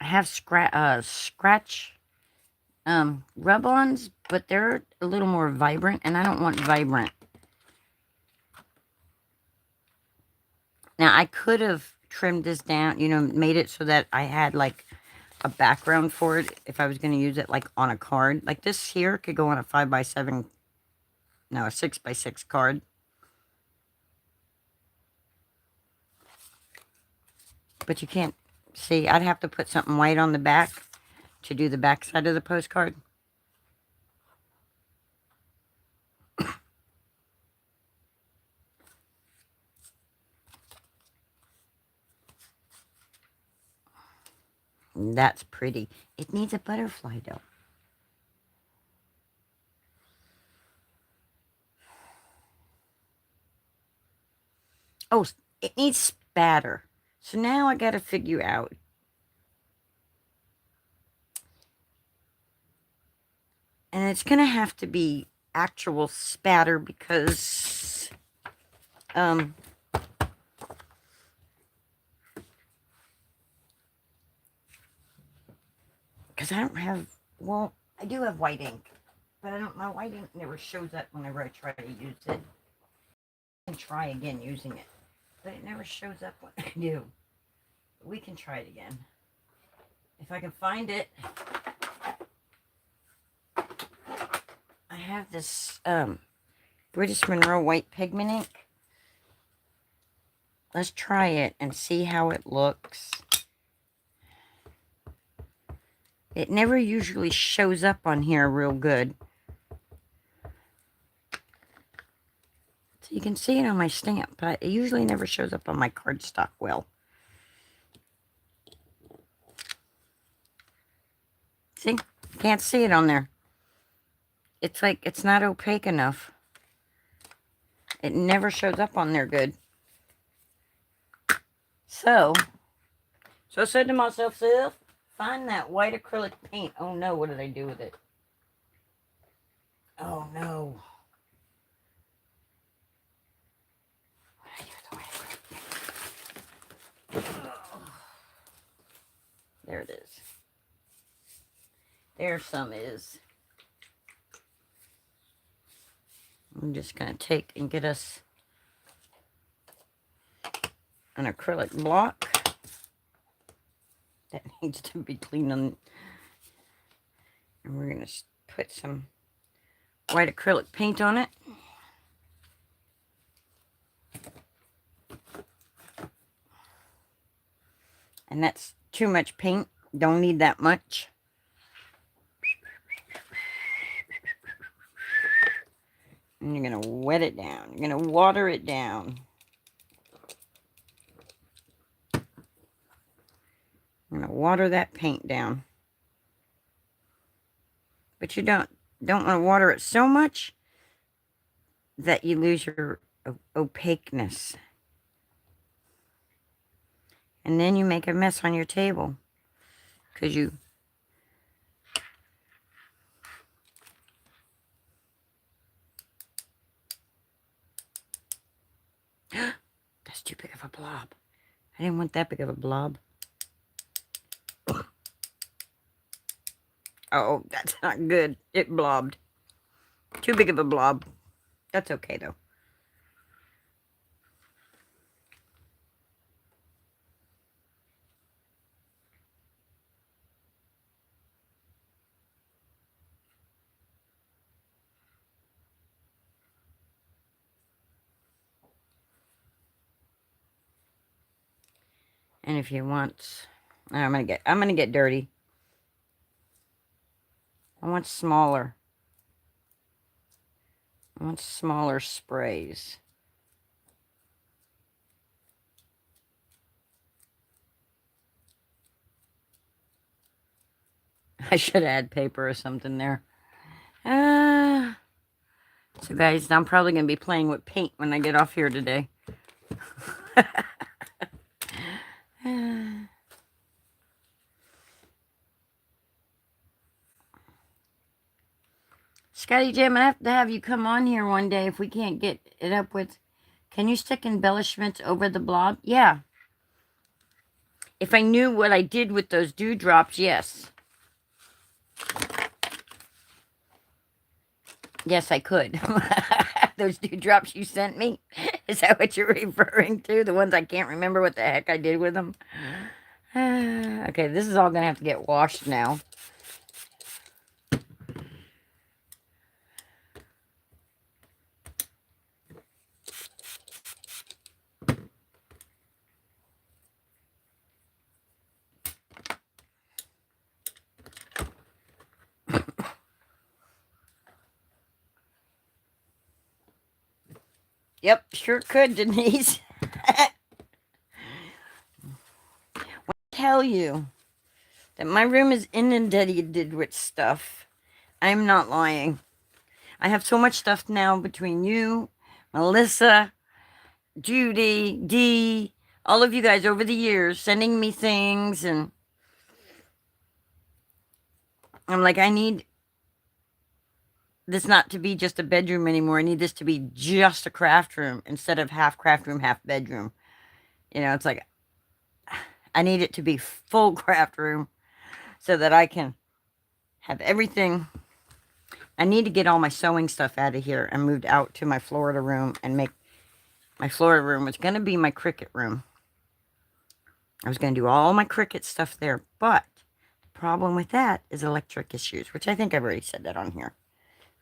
I have scratch rub-ons, but they're a little more vibrant, and I don't want vibrant. Now, I could have trimmed this down, you know, made it so that I had like a background for it if I was going to use it like on a card. Like this here could go on a 5x7, no, a 6x6 card. But you can't see. I'd have to put something white on the back to do the back side of the postcard. That's pretty. It needs a butterfly though. Oh, it needs spatter. So now I got to figure out. And it's going to have to be actual spatter because I don't have, well, I do have white ink, but I don't know, white ink never shows up whenever I try to use it. I can try again using it, but it never shows up when I do. But we can try it again. If I can find it. I have this British Monroe white pigment ink. Let's try it and see how it looks. It never usually shows up on here real good. So you can see it on my stamp, but it usually never shows up on my cardstock well. See? Can't see it on there. It's like, it's not opaque enough. It never shows up on there good. So I said to myself, Sif, find that white acrylic paint. Oh no, what did I do with it? Oh no. What did I do with the white There it is. There some is. I'm just going to take and get us an acrylic block. That needs to be cleaned on. And we're going to put some white acrylic paint on it. And that's too much paint. Don't need that much. And you're going to wet it down. You're going to water it down. I'm going to water that paint down. But you don't want to water it so much that you lose your opaqueness. And then you make a mess on your table. Because you... That's too big of a blob. I didn't want that big of a blob. Oh, that's not good. It blobbed. Too big of a blob. That's okay, though. And if you want, I'm gonna get dirty. I want smaller. I want smaller sprays. I should add paper or something there. So guys, I'm probably gonna be playing with paint when I get off here today. Scotty Jim, I have to have you come on here one day if we can't get it up with... Can you stick embellishments over the blob? Yeah. If I knew what I did with those dewdrops, yes. Yes, I could. Those dewdrops you sent me? Is that what you're referring to? The ones I can't remember what the heck I did with them? Okay, this is all going to have to get washed now. Yep, sure could, Denise. When I tell you that my room is inundated with stuff, I'm not lying. I have so much stuff now between you, Melissa, Judy, Dee, all of you guys over the years sending me things, and I'm like, I need this not to be just a bedroom anymore. I need this to be just a craft room instead of half craft room, half bedroom. You know, it's like, I need it to be full craft room so that I can have everything. I need to get all my sewing stuff out of here and moved out to my Florida room and make my Florida room. It's going to be my Cricut room. I was going to do all my Cricut stuff there, but the problem with that is electric issues, which I think I've already said that on here.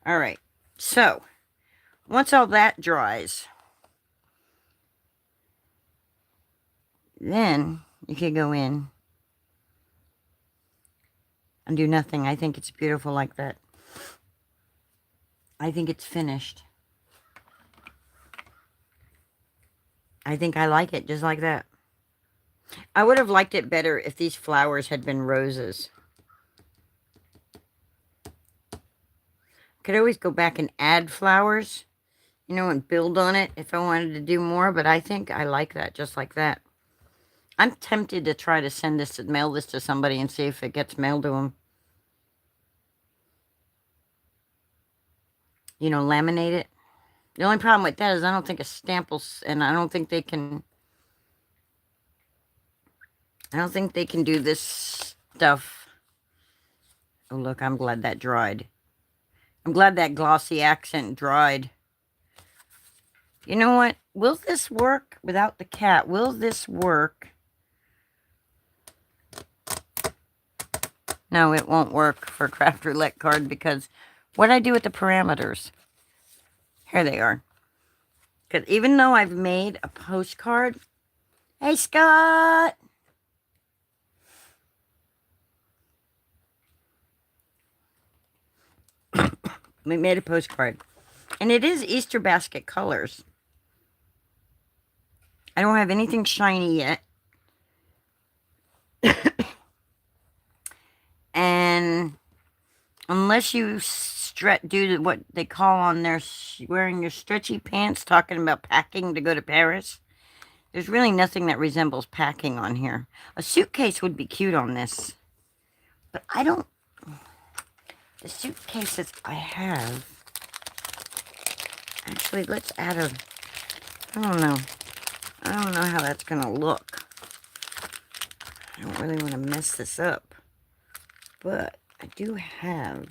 All right, so once all that dries, then you can go in and do nothing. I think it's beautiful like that. I think it's finished. I think I like it just like that. I would have liked it better if these flowers had been roses. Could always go back and add flowers, you know, and build on it if I wanted to do more, but I think I like that just like that. I'm tempted to try to mail this to somebody and see if it gets mailed to them. You know, laminate it. The only problem with that is I don't think a stamp will, and I don't think they can do this stuff. Oh, look, I'm glad that dried. I'm glad that glossy accent dried. You know what? Will this work without the cat? Will this work? No, it won't work for Craft Roulette card because what I do with the parameters? Here they are. Because even though I've made a postcard... Hey, Scott! We made a postcard. And it is Easter basket colors. I don't have anything shiny yet. And unless you do what they call on their wearing your stretchy pants, talking about packing to go to Paris, there's really nothing that resembles packing on here. A suitcase would be cute on this. But I don't... The suitcases I have... Actually, let's add a... I don't know. I don't know how that's going to look. I don't really want to mess this up. But I do have...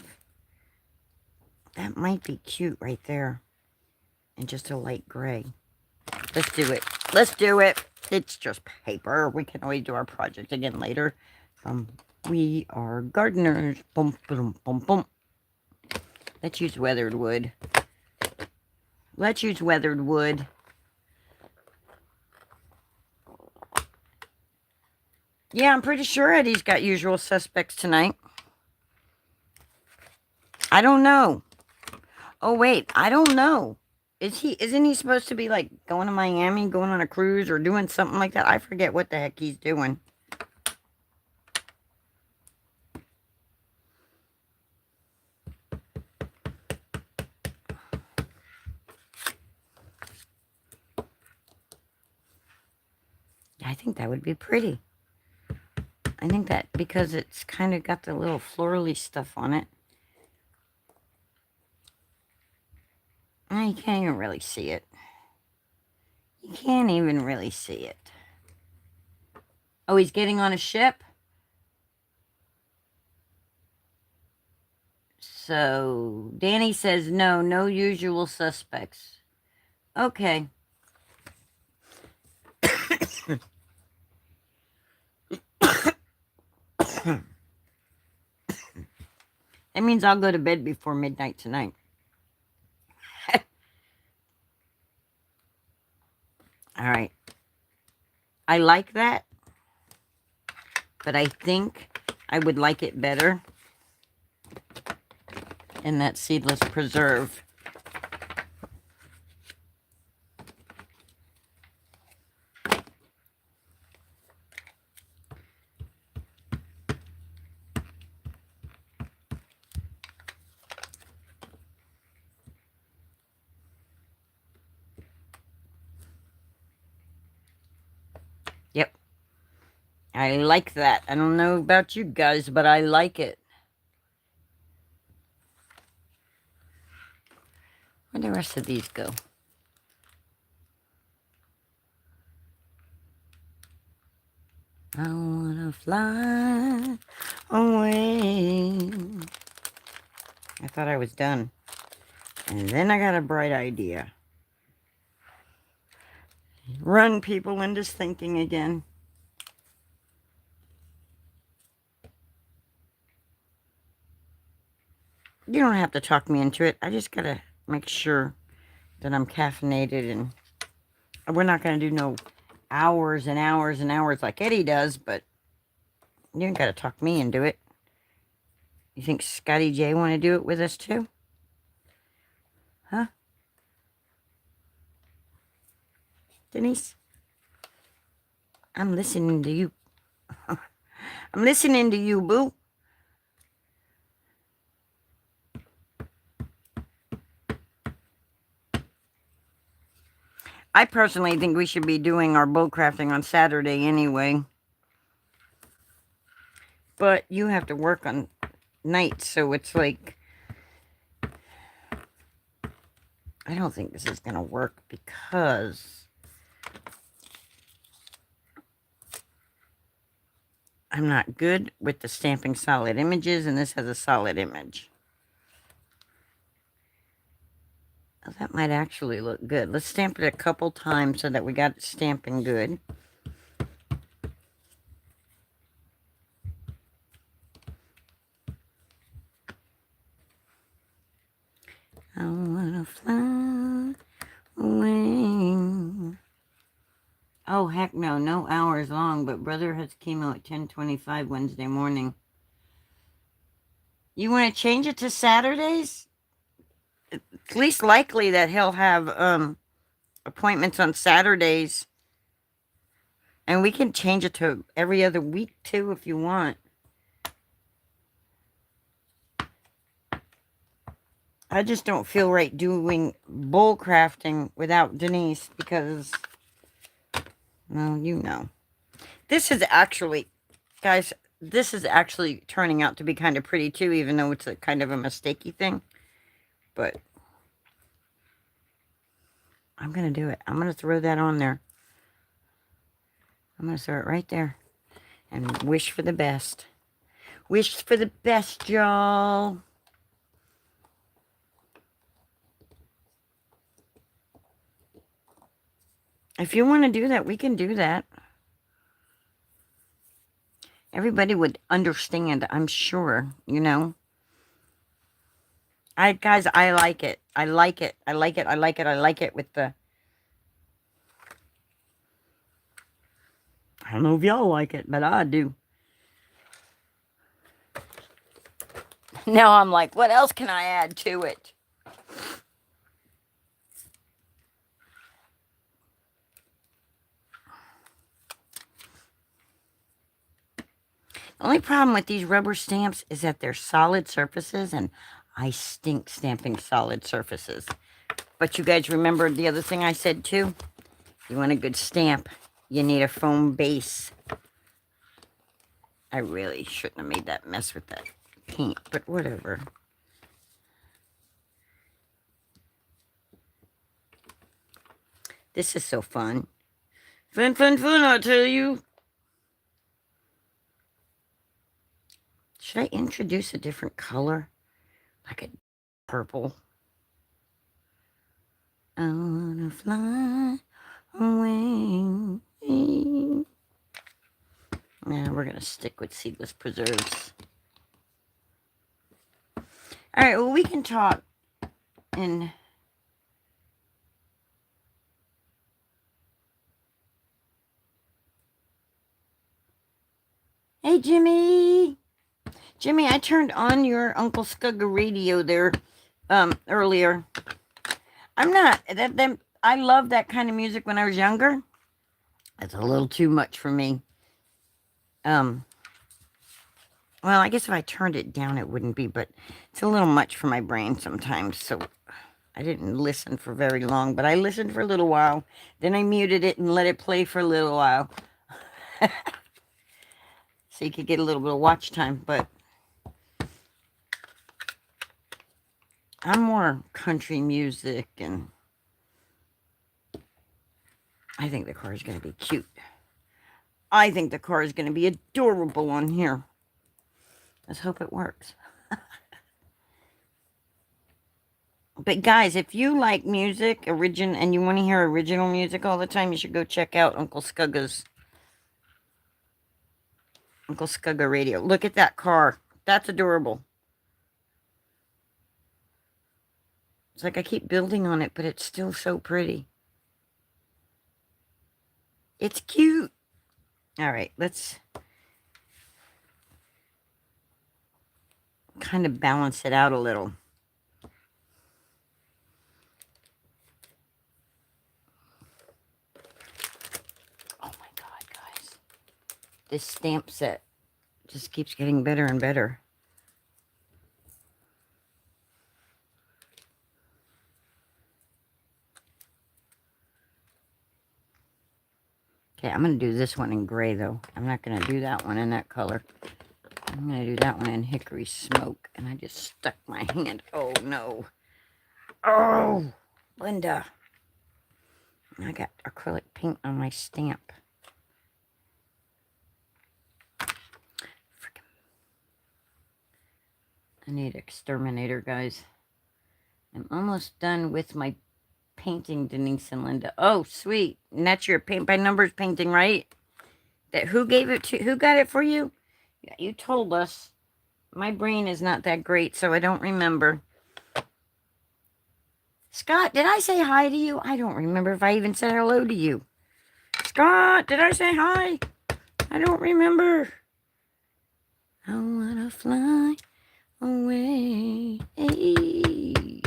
That might be cute right there. And just a light gray. Let's do it. Let's do it. It's just paper. We can always do our project again later. We are gardeners. Boom, boom, boom, boom. Let's use weathered wood. Let's use weathered wood. Yeah, I'm pretty sure Eddie's got usual suspects tonight. I don't know. Oh, wait. I don't know. Isn't he supposed to be, like, going to Miami, going on a cruise, or doing something like that? I forget what the heck he's doing. I think that would be pretty. I think that because it's kind of got the little florally stuff on it. You can't even really see it. You can't even really see it. Oh, he's getting on a ship? So, Danny says no, no usual suspects. Okay. That means I'll go to bed before midnight tonight. All right. I like that, but I think I would like it better in that seedless preserve. Yep. I like that. I don't know about you guys, but I like it. Where'd the rest of these go? I wanna fly away. I thought I was done. And then I got a bright idea. Run people into thinking again. You don't have to talk me into it. I just gotta make sure that I'm caffeinated, and we're not gonna do no hours and hours and hours like Eddie does, but you ain't gotta talk me into it. You think Scotty J want to do it with us too? Huh? Denise? I'm listening to you. I'm listening to you, boo. I personally think we should be doing our bow crafting on Saturday anyway. But you have to work on nights, so it's like... I don't think this is going to work because... I'm not good with the stamping solid images, and this has a solid image. Oh, that might actually look good. Let's stamp it a couple times so that we got it stamping good. I wanna fly away. Oh, heck no. No hours long, but brother has chemo at 10:25 Wednesday morning. You want to change it to Saturdays? It's least likely that he'll have appointments on Saturdays. And we can change it to every other week, too, if you want. I just don't feel right doing bull crafting without Denise because, well, you know. This is actually, guys, this is actually turning out to be kind of pretty, too, even though it's a kind of a mistakey thing. But I'm going to do it. I'm going to throw that on there. I'm going to throw it right there. And wish for the best. Wish for the best, y'all. If you want to do that, we can do that. Everybody would understand, I'm sure, you know. Guys, I like it. I like it. I like it. I like it. I like it with the... I don't know if y'all like it, but I do. Now I'm like, what else can I add to it? The only problem with these rubber stamps is that they're solid surfaces, and I stink stamping solid surfaces. But you guys remember the other thing I said too? If you want a good stamp, you need a foam base. I really shouldn't have made that mess with that paint, but whatever. This is so fun. Fun, fun, fun, I'll tell you. Should I introduce a different color? Like a purple? I wanna fly away. Nah, we're gonna stick with seedless preserves. Alright, well, we can talk in... Hey, Jimmy! Jimmy, I turned on your Uncle Scugga radio there earlier. I'm not... I love that kind of music when I was younger. It's a little too much for me. Well, I guess if I turned it down, it wouldn't be, but it's a little much for my brain sometimes, so I didn't listen for very long, but I listened for a little while. Then I muted it and let it play for a little while. So you could get a little bit of watch time, but I'm more country music, and I think the car is going to be cute. I think the car is going to be adorable on here. Let's hope it works. But guys, if you like music, and you want to hear original music all the time, you should go check out Uncle Scugga radio. Look at that car. That's adorable. It's like I keep building on it, but it's still so pretty. It's cute. All right, let's kind of balance it out a little. Oh my God, guys. This stamp set just keeps getting better and better. Okay, I'm going to do this one in gray, though. I'm not going to do that one in that color. I'm going to do that one in hickory smoke. And I just stuck my hand. Oh, no. Oh, Linda. I got acrylic paint on my stamp. I need exterminator, guys. I'm almost done with my painting, Denise and Linda. Oh, sweet. And that's your paint by numbers painting, right? That who gave it to, who got it for you? Yeah, you told us. My brain is not that great, so I don't remember. Scott, did I say hi to you? I don't remember if I even said hello to you. Scott, did I say hi? I don't remember. I wanna fly away. Hey.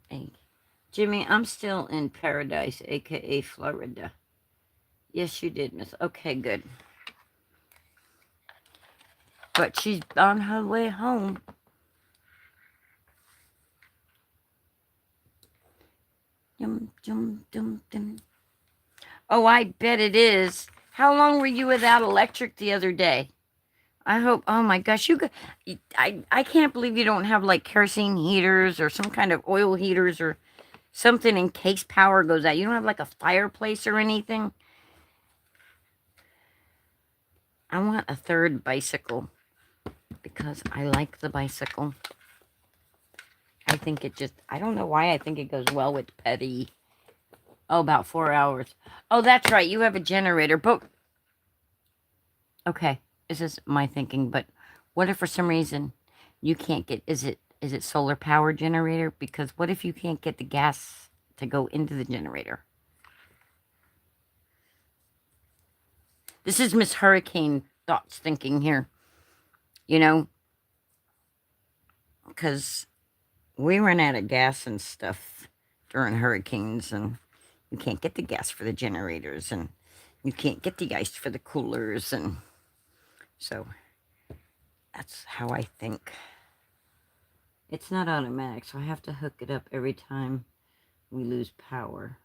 Hey. Jimmy, I'm still in paradise, aka Florida. Yes, you did, miss. Okay, good. But she's on her way home. Dum, dum, dum, dum. Oh, I bet it is. How long were you without electric the other day? I hope. Oh my gosh, I can't believe you don't have like kerosene heaters or some kind of oil heaters or something in case power goes out. You don't have like a fireplace or anything. I want a third bicycle because I like the bicycle. I think it just, I don't know why I think it goes well with Petty. Oh, about 4 hours. Oh, that's right. You have a generator, but okay. This is my thinking, but what if for some reason you can't get, is it solar power generator? Because what if you can't get the gas to go into the generator? This is Miss Hurricane thoughts thinking here, you know, because we run out of gas and stuff during hurricanes, and you can't get the gas for the generators, and you can't get the ice for the coolers, and so that's how I think. It's not automatic, so I have to hook it up every time we lose power.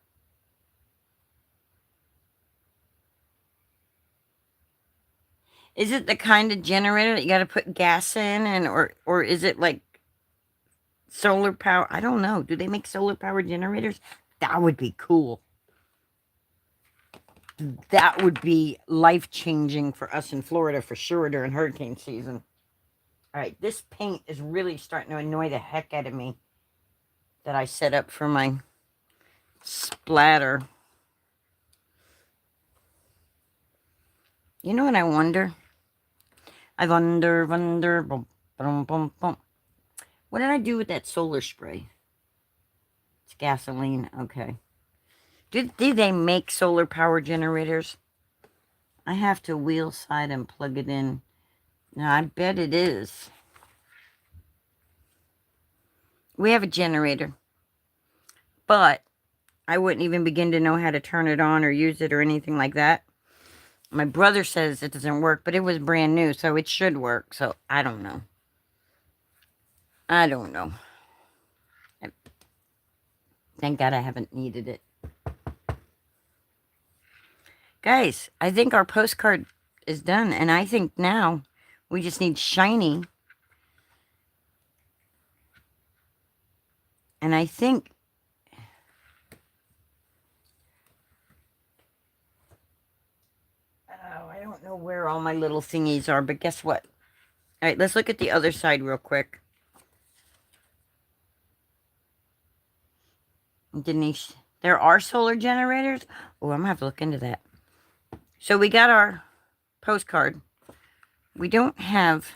Is it the kind of generator that you got to put gas in, and or is it like solar power? I don't know. Do they make solar power generators? That would be cool. That would be life-changing for us in Florida for sure during hurricane season. All right, this paint is really starting to annoy the heck out of me that I set up for my splatter. You know what I wonder? I wonder, boom, boom, boom, boom. What did I do with that solar spray? It's gasoline, okay. Do they make solar power generators? I have to wheel side and plug it in. Now, I bet it is. We have a generator, but I wouldn't even begin to know how to turn it on or use it or anything like that. My brother says it doesn't work, but it was brand new, so it should work. So I don't know. I don't know. Thank God I haven't needed it. Guys, I think our postcard is done, and I think now we just need shiny. And I think I don't know where all my little thingies are, but guess what? All right, let's look at the other side real quick. Denise, there are solar generators? Oh, I'm going to have to look into that. So we got our postcard. We don't have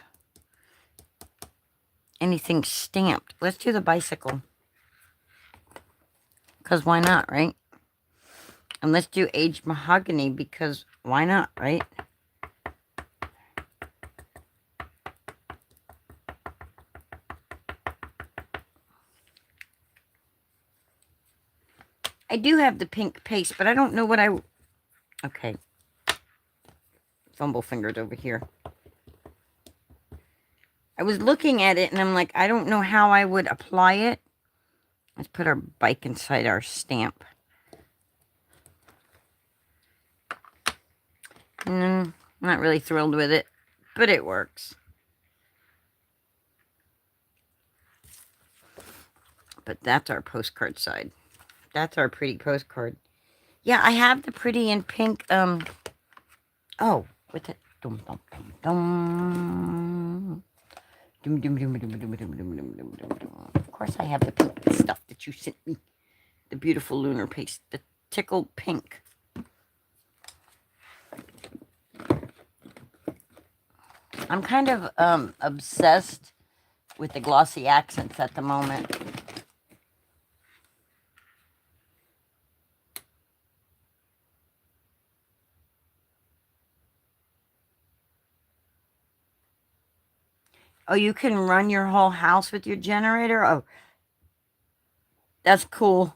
anything stamped. Let's do the bicycle. Because why not, right? And let's do aged mahogany because why not, right? I do have the pink paste, but I don't know what I... Okay. Fumble fingered over here. I was looking at it and I'm like, I don't know how I would apply it. Let's put our bike inside our stamp. Not really thrilled with it, but it works. But that's our postcard side. That's our pretty postcard. Yeah, I have the pretty in pink, oh, with it. Dum, dum, dum, dum. Of course I have the pink stuff that you sent me. The beautiful lunar paste. The tickled pink. I'm kind of obsessed with the glossy accents at the moment. Oh, you can run your whole house with your generator? Oh, that's cool.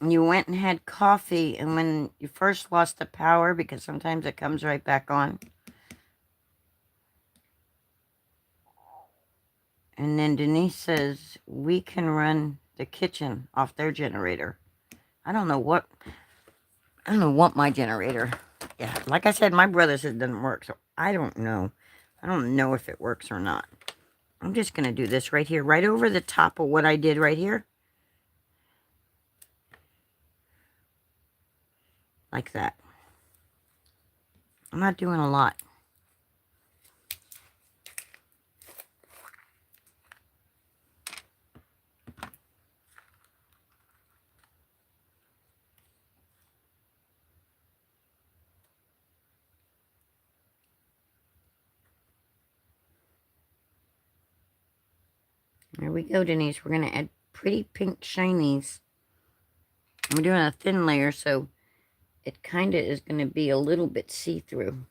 And you went and had coffee, and when you first lost the power, because sometimes it comes right back on. And then Denise says, we can run the kitchen off their generator. I don't know what my generator. Yeah, like I said, my brother said it doesn't work, so I don't know. I don't know if it works or not. I'm just going to do this right here, right over the top of what I did right here. Like that. I'm not doing a lot. There we go, Denise. We're going to add pretty pink shinies. I'm doing a thin layer, so it kind of is going to be a little bit see-through.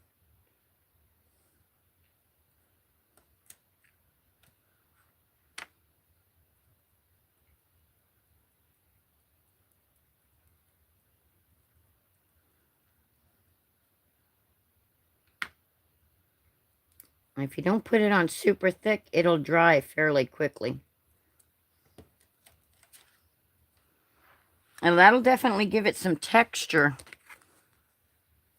If you don't put it on super thick, it'll dry fairly quickly. And that'll definitely give it some texture.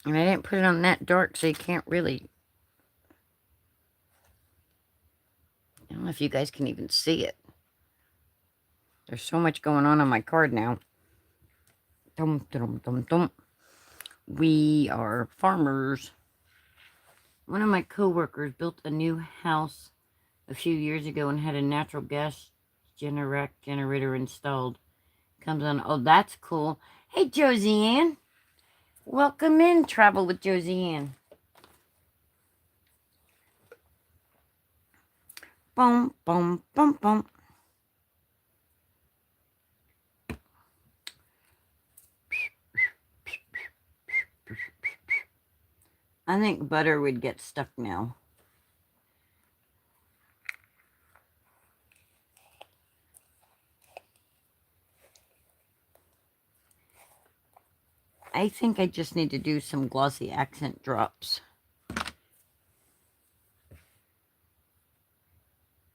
And I didn't put it on that dark, so you can't really... I don't know if you guys can even see it. There's so much going on my card now. Dum, dum, dum, dum. We are farmers. One of my co-workers built a new house a few years ago and had a natural gas generator installed. Comes on. Oh, that's cool. Hey, Josie Ann. Welcome in, Travel with Josie Ann. Boom, boom, boom, boom. I think butter would get stuck now. I think I just need to do some glossy accent drops.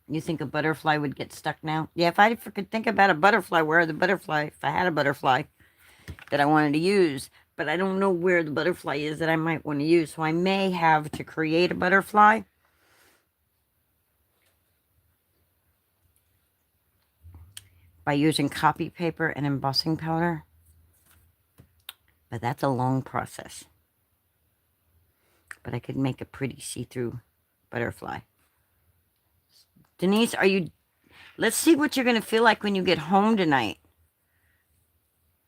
You think a butterfly would get stuck now? Yeah, if I could think about a butterfly, where the butterfly, if I had a butterfly that I wanted to use, but I don't know where the butterfly is that I might want to use, so I may have to create a butterfly. By using copy paper and embossing powder. But that's a long process. But I could make a pretty see-through butterfly. Denise, let's see what you're going to feel like when you get home tonight.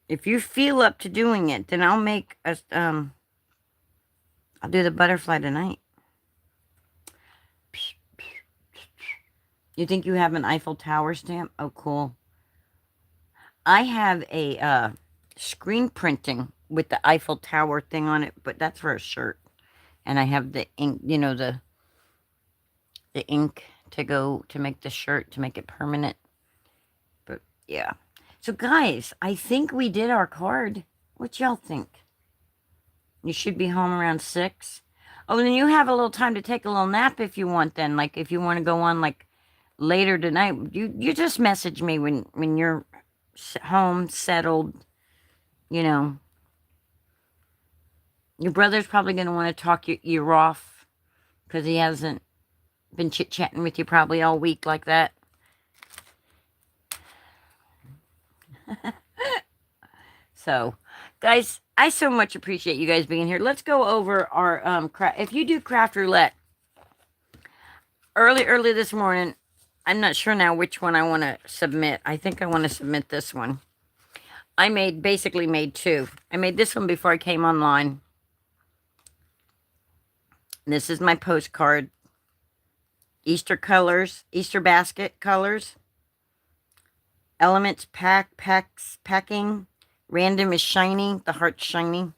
If you feel up to doing it, then I'll make I'll do the butterfly tonight. You think you have an Eiffel Tower stamp? Oh, cool. I have a screen printing with the Eiffel Tower thing on it, but that's for a shirt. And I have the ink, you know, the ink to go to make the shirt, to make it permanent. But yeah. So guys, I think we did our card. What y'all think? You should be home around 6. Oh, then you have a little time to take a little nap if you want then. Like if you want to go on like later tonight, you just message me when you're home, settled, you know. Your brother's probably going to want to talk your ear off because he hasn't been chit-chatting with you probably all week like that. So, guys, I so much appreciate you guys being here. Let's go over our craft. If you do craft roulette, early this morning. I'm not sure now which one I want to submit. I think I want to submit this one. I basically made two. I made this one before I came online. This is my postcard. Easter colors, Easter basket colors. Elements packing. Random is shiny. The heart's shiny.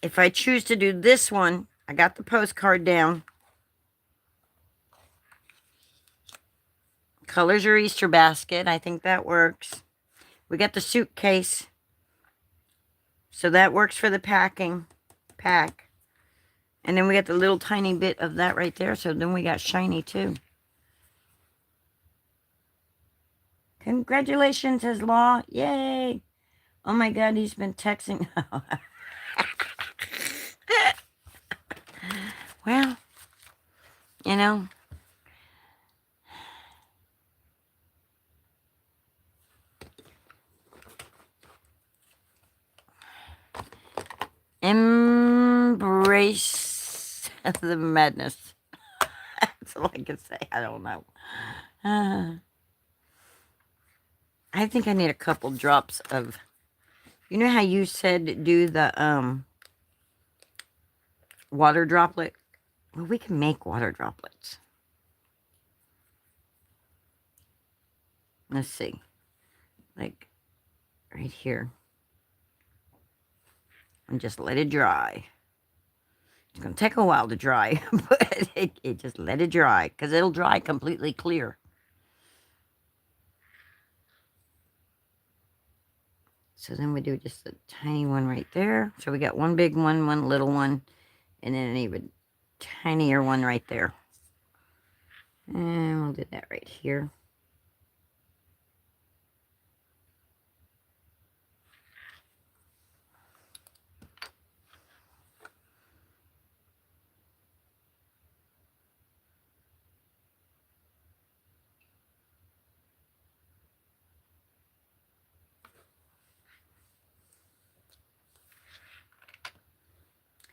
If I choose to do this one, I got the postcard down. Colors are Easter basket. I think that works. We got the suitcase. So that works for the pack. And then we got the little tiny bit of that right there. So then we got shiny too. Congratulations, says Law. Yay. Oh my God, he's been texting. Well, you know. Embrace the madness. That's all I can say. I don't know. I think I need a couple drops of... You know how you said do the water droplet? Well, we can make water droplets. Let's see. Like right here. And just let it dry. It's going to take a while to dry, but it just let it dry because it'll dry completely clear. So then we do just a tiny one right there. So we got one big one, one little one, and then an even tinier one right there. And we'll do that right here.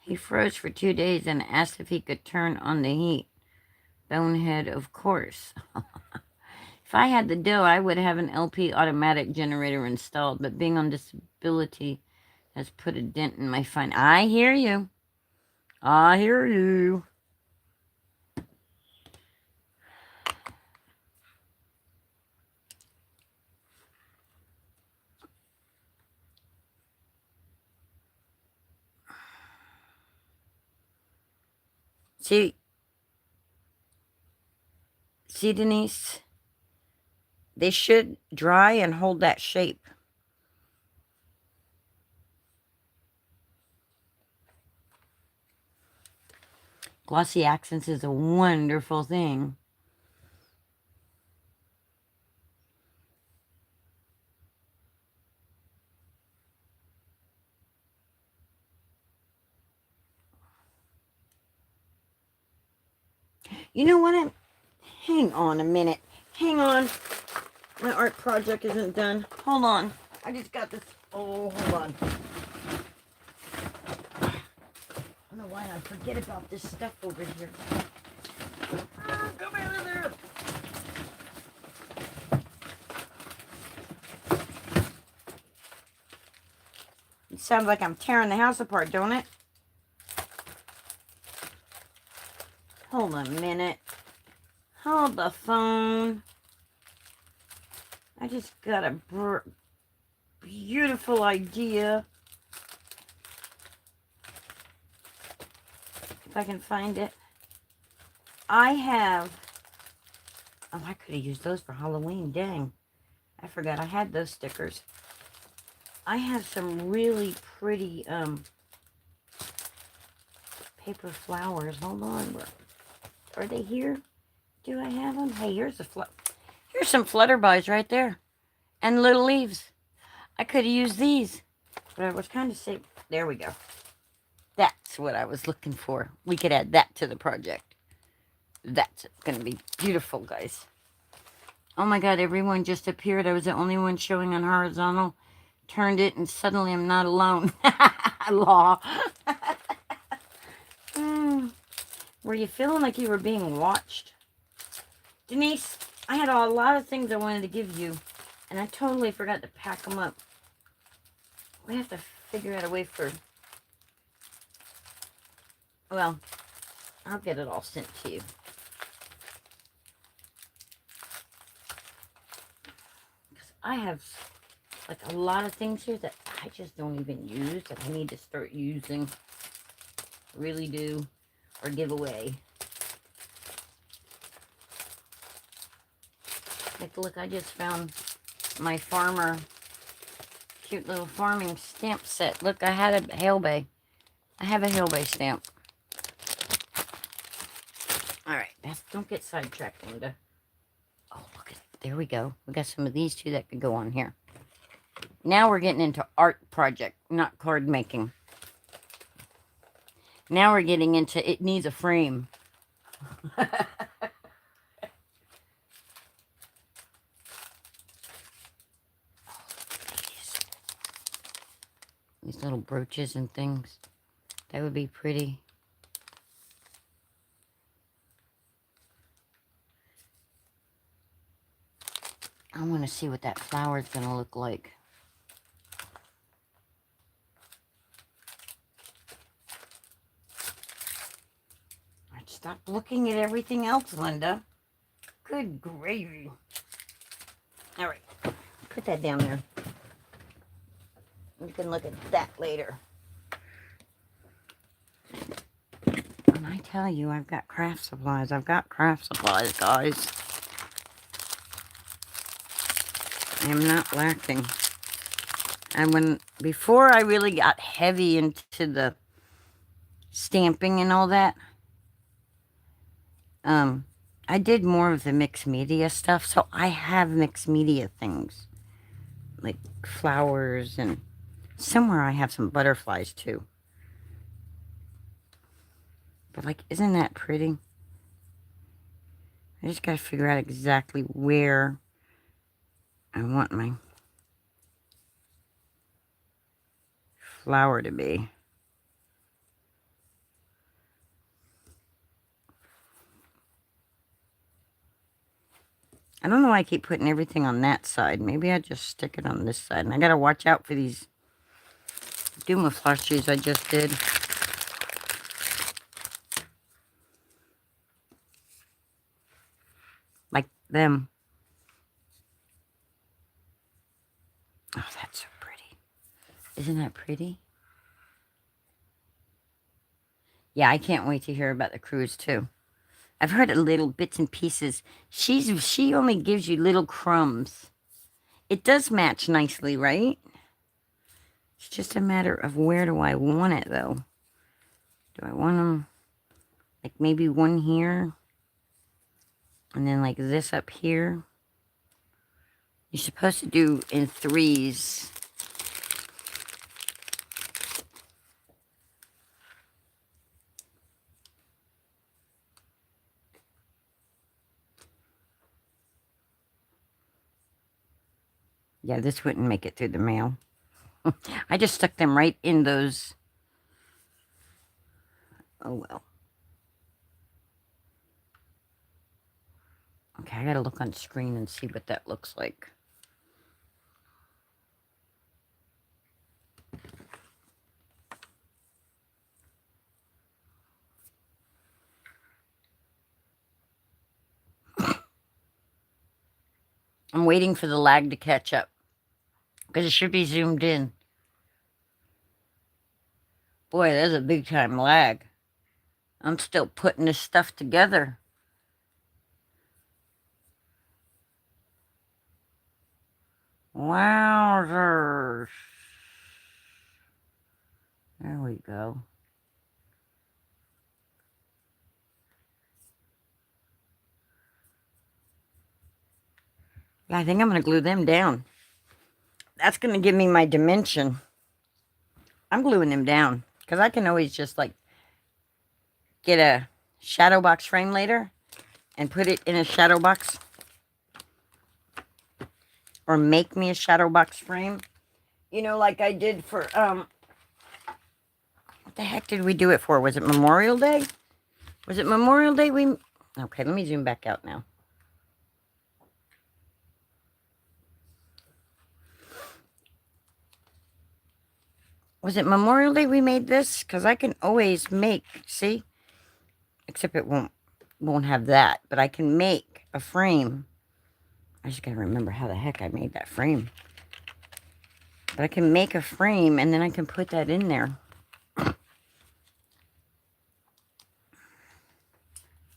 He froze for 2 days and asked if he could turn on the heat. Bonehead, of course. If I had the dough, I would have an LP automatic generator installed, but being on disability has put a dent in my fun. I hear you. I hear you. See, Denise? They should dry and hold that shape. Glossy accents is a wonderful thing. You know what? Hang on a minute. Hang on. My art project isn't done. Hold on. I just got this. Oh, hold on. I don't know why I forget about this stuff over here. Come out of there. It sounds like I'm tearing the house apart, don't it? Hold on a minute. Hold the phone. I just got a beautiful idea. If I can find it. I have... Oh, I could have used those for Halloween. Dang. I forgot I had those stickers. I have some really pretty paper flowers. Hold on. Are they here? Do I have them? Hey, here's some flutterbys right there. And little leaves. I could have used these. But I was kind of sick. There we go. That's what I was looking for. We could add that to the project. That's going to be beautiful, guys. Oh my God, everyone just appeared. I was the only one showing on horizontal. Turned it and suddenly I'm not alone. Law. Were you feeling like you were being watched? Denise, I had a lot of things I wanted to give you, and I totally forgot to pack them up. We have to figure out a way for... Well, I'll get it all sent to you. Because I have, like, a lot of things here that I just don't even use, that I need to start using. Really do. Or give away. Like, look, I just found my farmer, cute little farming stamp set. Look, I had a Hail Bay. I have a Hail Bay stamp. Alright, don't get sidetracked, Linda. Oh, look at it. There we go. We got some of these two that could go on here. Now we're getting into art project, not card making. Now we're getting into it needs a frame. These little brooches and things. That would be pretty. I want to see what that flower is going to look like. Stop looking at everything else, Linda. Good gravy. All right. Put that down there. You can look at that later. When I tell you I've got craft supplies, I've got craft supplies, guys. I am not lacking. And before I really got heavy into the stamping and all that, I did more of the mixed media stuff, so I have mixed media things, like flowers, and somewhere I have some butterflies too. But, like, isn't that pretty? I just gotta figure out exactly where I want my flower to be. I don't know why I keep putting everything on that side. Maybe I just stick it on this side. And I gotta watch out for these Dumaflashes I just did. Like them. Oh, that's so pretty. Isn't that pretty? Yeah, I can't wait to hear about the cruise too. I've heard of little bits and pieces. She only gives you little crumbs. It does match nicely, right? It's just a matter of where do I want it, though. Do I want them, like, maybe one here? And then, like, this up here? You're supposed to do in threes. Yeah, this wouldn't make it through the mail. I just stuck them right in those. Oh, well. Okay, I gotta look on screen and see what that looks like. I'm waiting for the lag to catch up, because it should be zoomed in. Boy, there's a big time lag. I'm still putting this stuff together. Wowzers. There we go. Yeah, I think I'm going to glue them down. That's going to give me my dimension. I'm gluing them down, because I can always just, like, get a shadow box frame later and put it in a shadow box. Or make me a shadow box frame. You know, like I did for, what the heck did we do it for? Was it Memorial Day? Was it Memorial Day Okay, let me zoom back out now. Was it Memorial Day we made this? Because I can always make, see? Except it won't have that. But I can make a frame. I just gotta remember how the heck I made that frame. But I can make a frame and then I can put that in there. I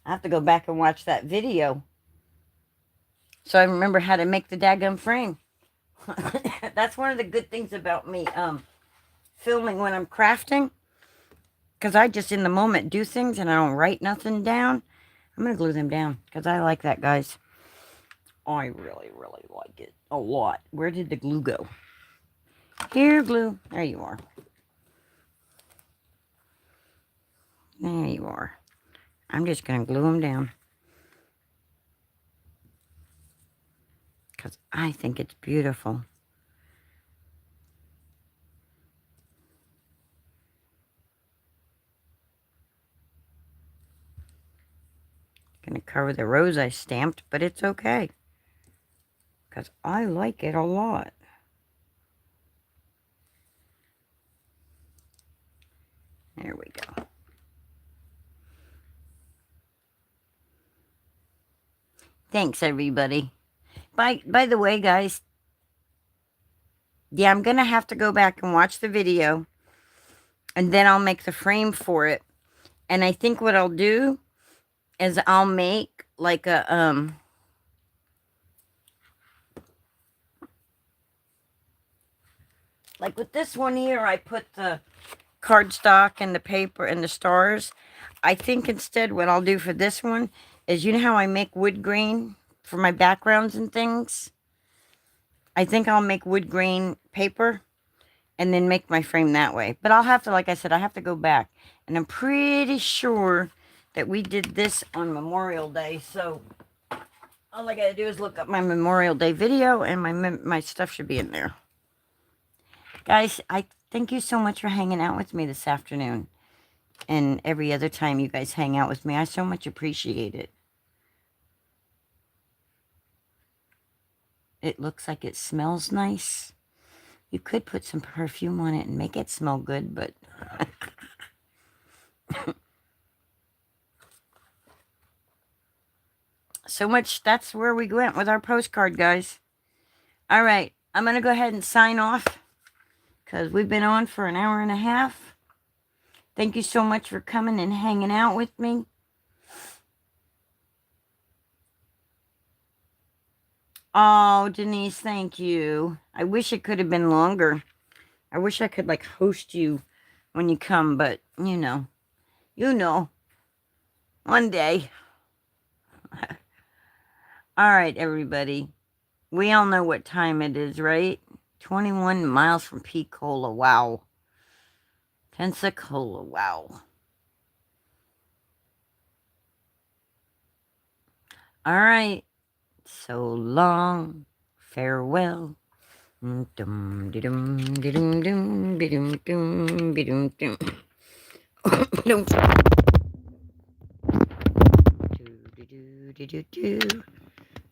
have to go back and watch that video so I remember how to make the daggum frame. That's one of the good things about me filming when I'm crafting, because I just in the moment do things and I don't write nothing down. I'm gonna glue them down because I like that, guys. I really like it a lot. Where did the glue go? Here, glue. There you are. There you are. I'm just gonna glue them down because I think it's beautiful. Gonna cover the rose I stamped, but it's okay because I like it a lot. There we go. Thanks, everybody. By the way, guys, yeah, I'm gonna have to go back and watch the video, and then I'll make the frame for it. And I think what I'll do is I'll make like a like with this one here, I put the cardstock and the paper and the stars. I think instead what I'll do for this one is, you know how I make wood grain for my backgrounds and things? I think I'll make wood grain paper and then make my frame that way. But I'll have to, like I said, I have to go back. And I'm pretty sure that we did this on Memorial Day. So all I gotta do is look up my Memorial Day video and my stuff should be in there. Guys, I thank you so much for hanging out with me this afternoon. And every other time you guys hang out with me, I so much appreciate it. It looks like it smells nice. You could put some perfume on it and make it smell good, but... So much, that's where we went with our postcard, guys. All right, I'm going to go ahead and sign off because we've been on for an hour and a half. Thank you so much for coming and hanging out with me. Oh, Denise, thank you. I wish it could have been longer. I wish I could, like, host you when you come, but, you know, one day. All right, everybody. We all know what time it is, right? 21 miles from Pensacola. Wow. Pensacola. Wow. All right. So long. Farewell.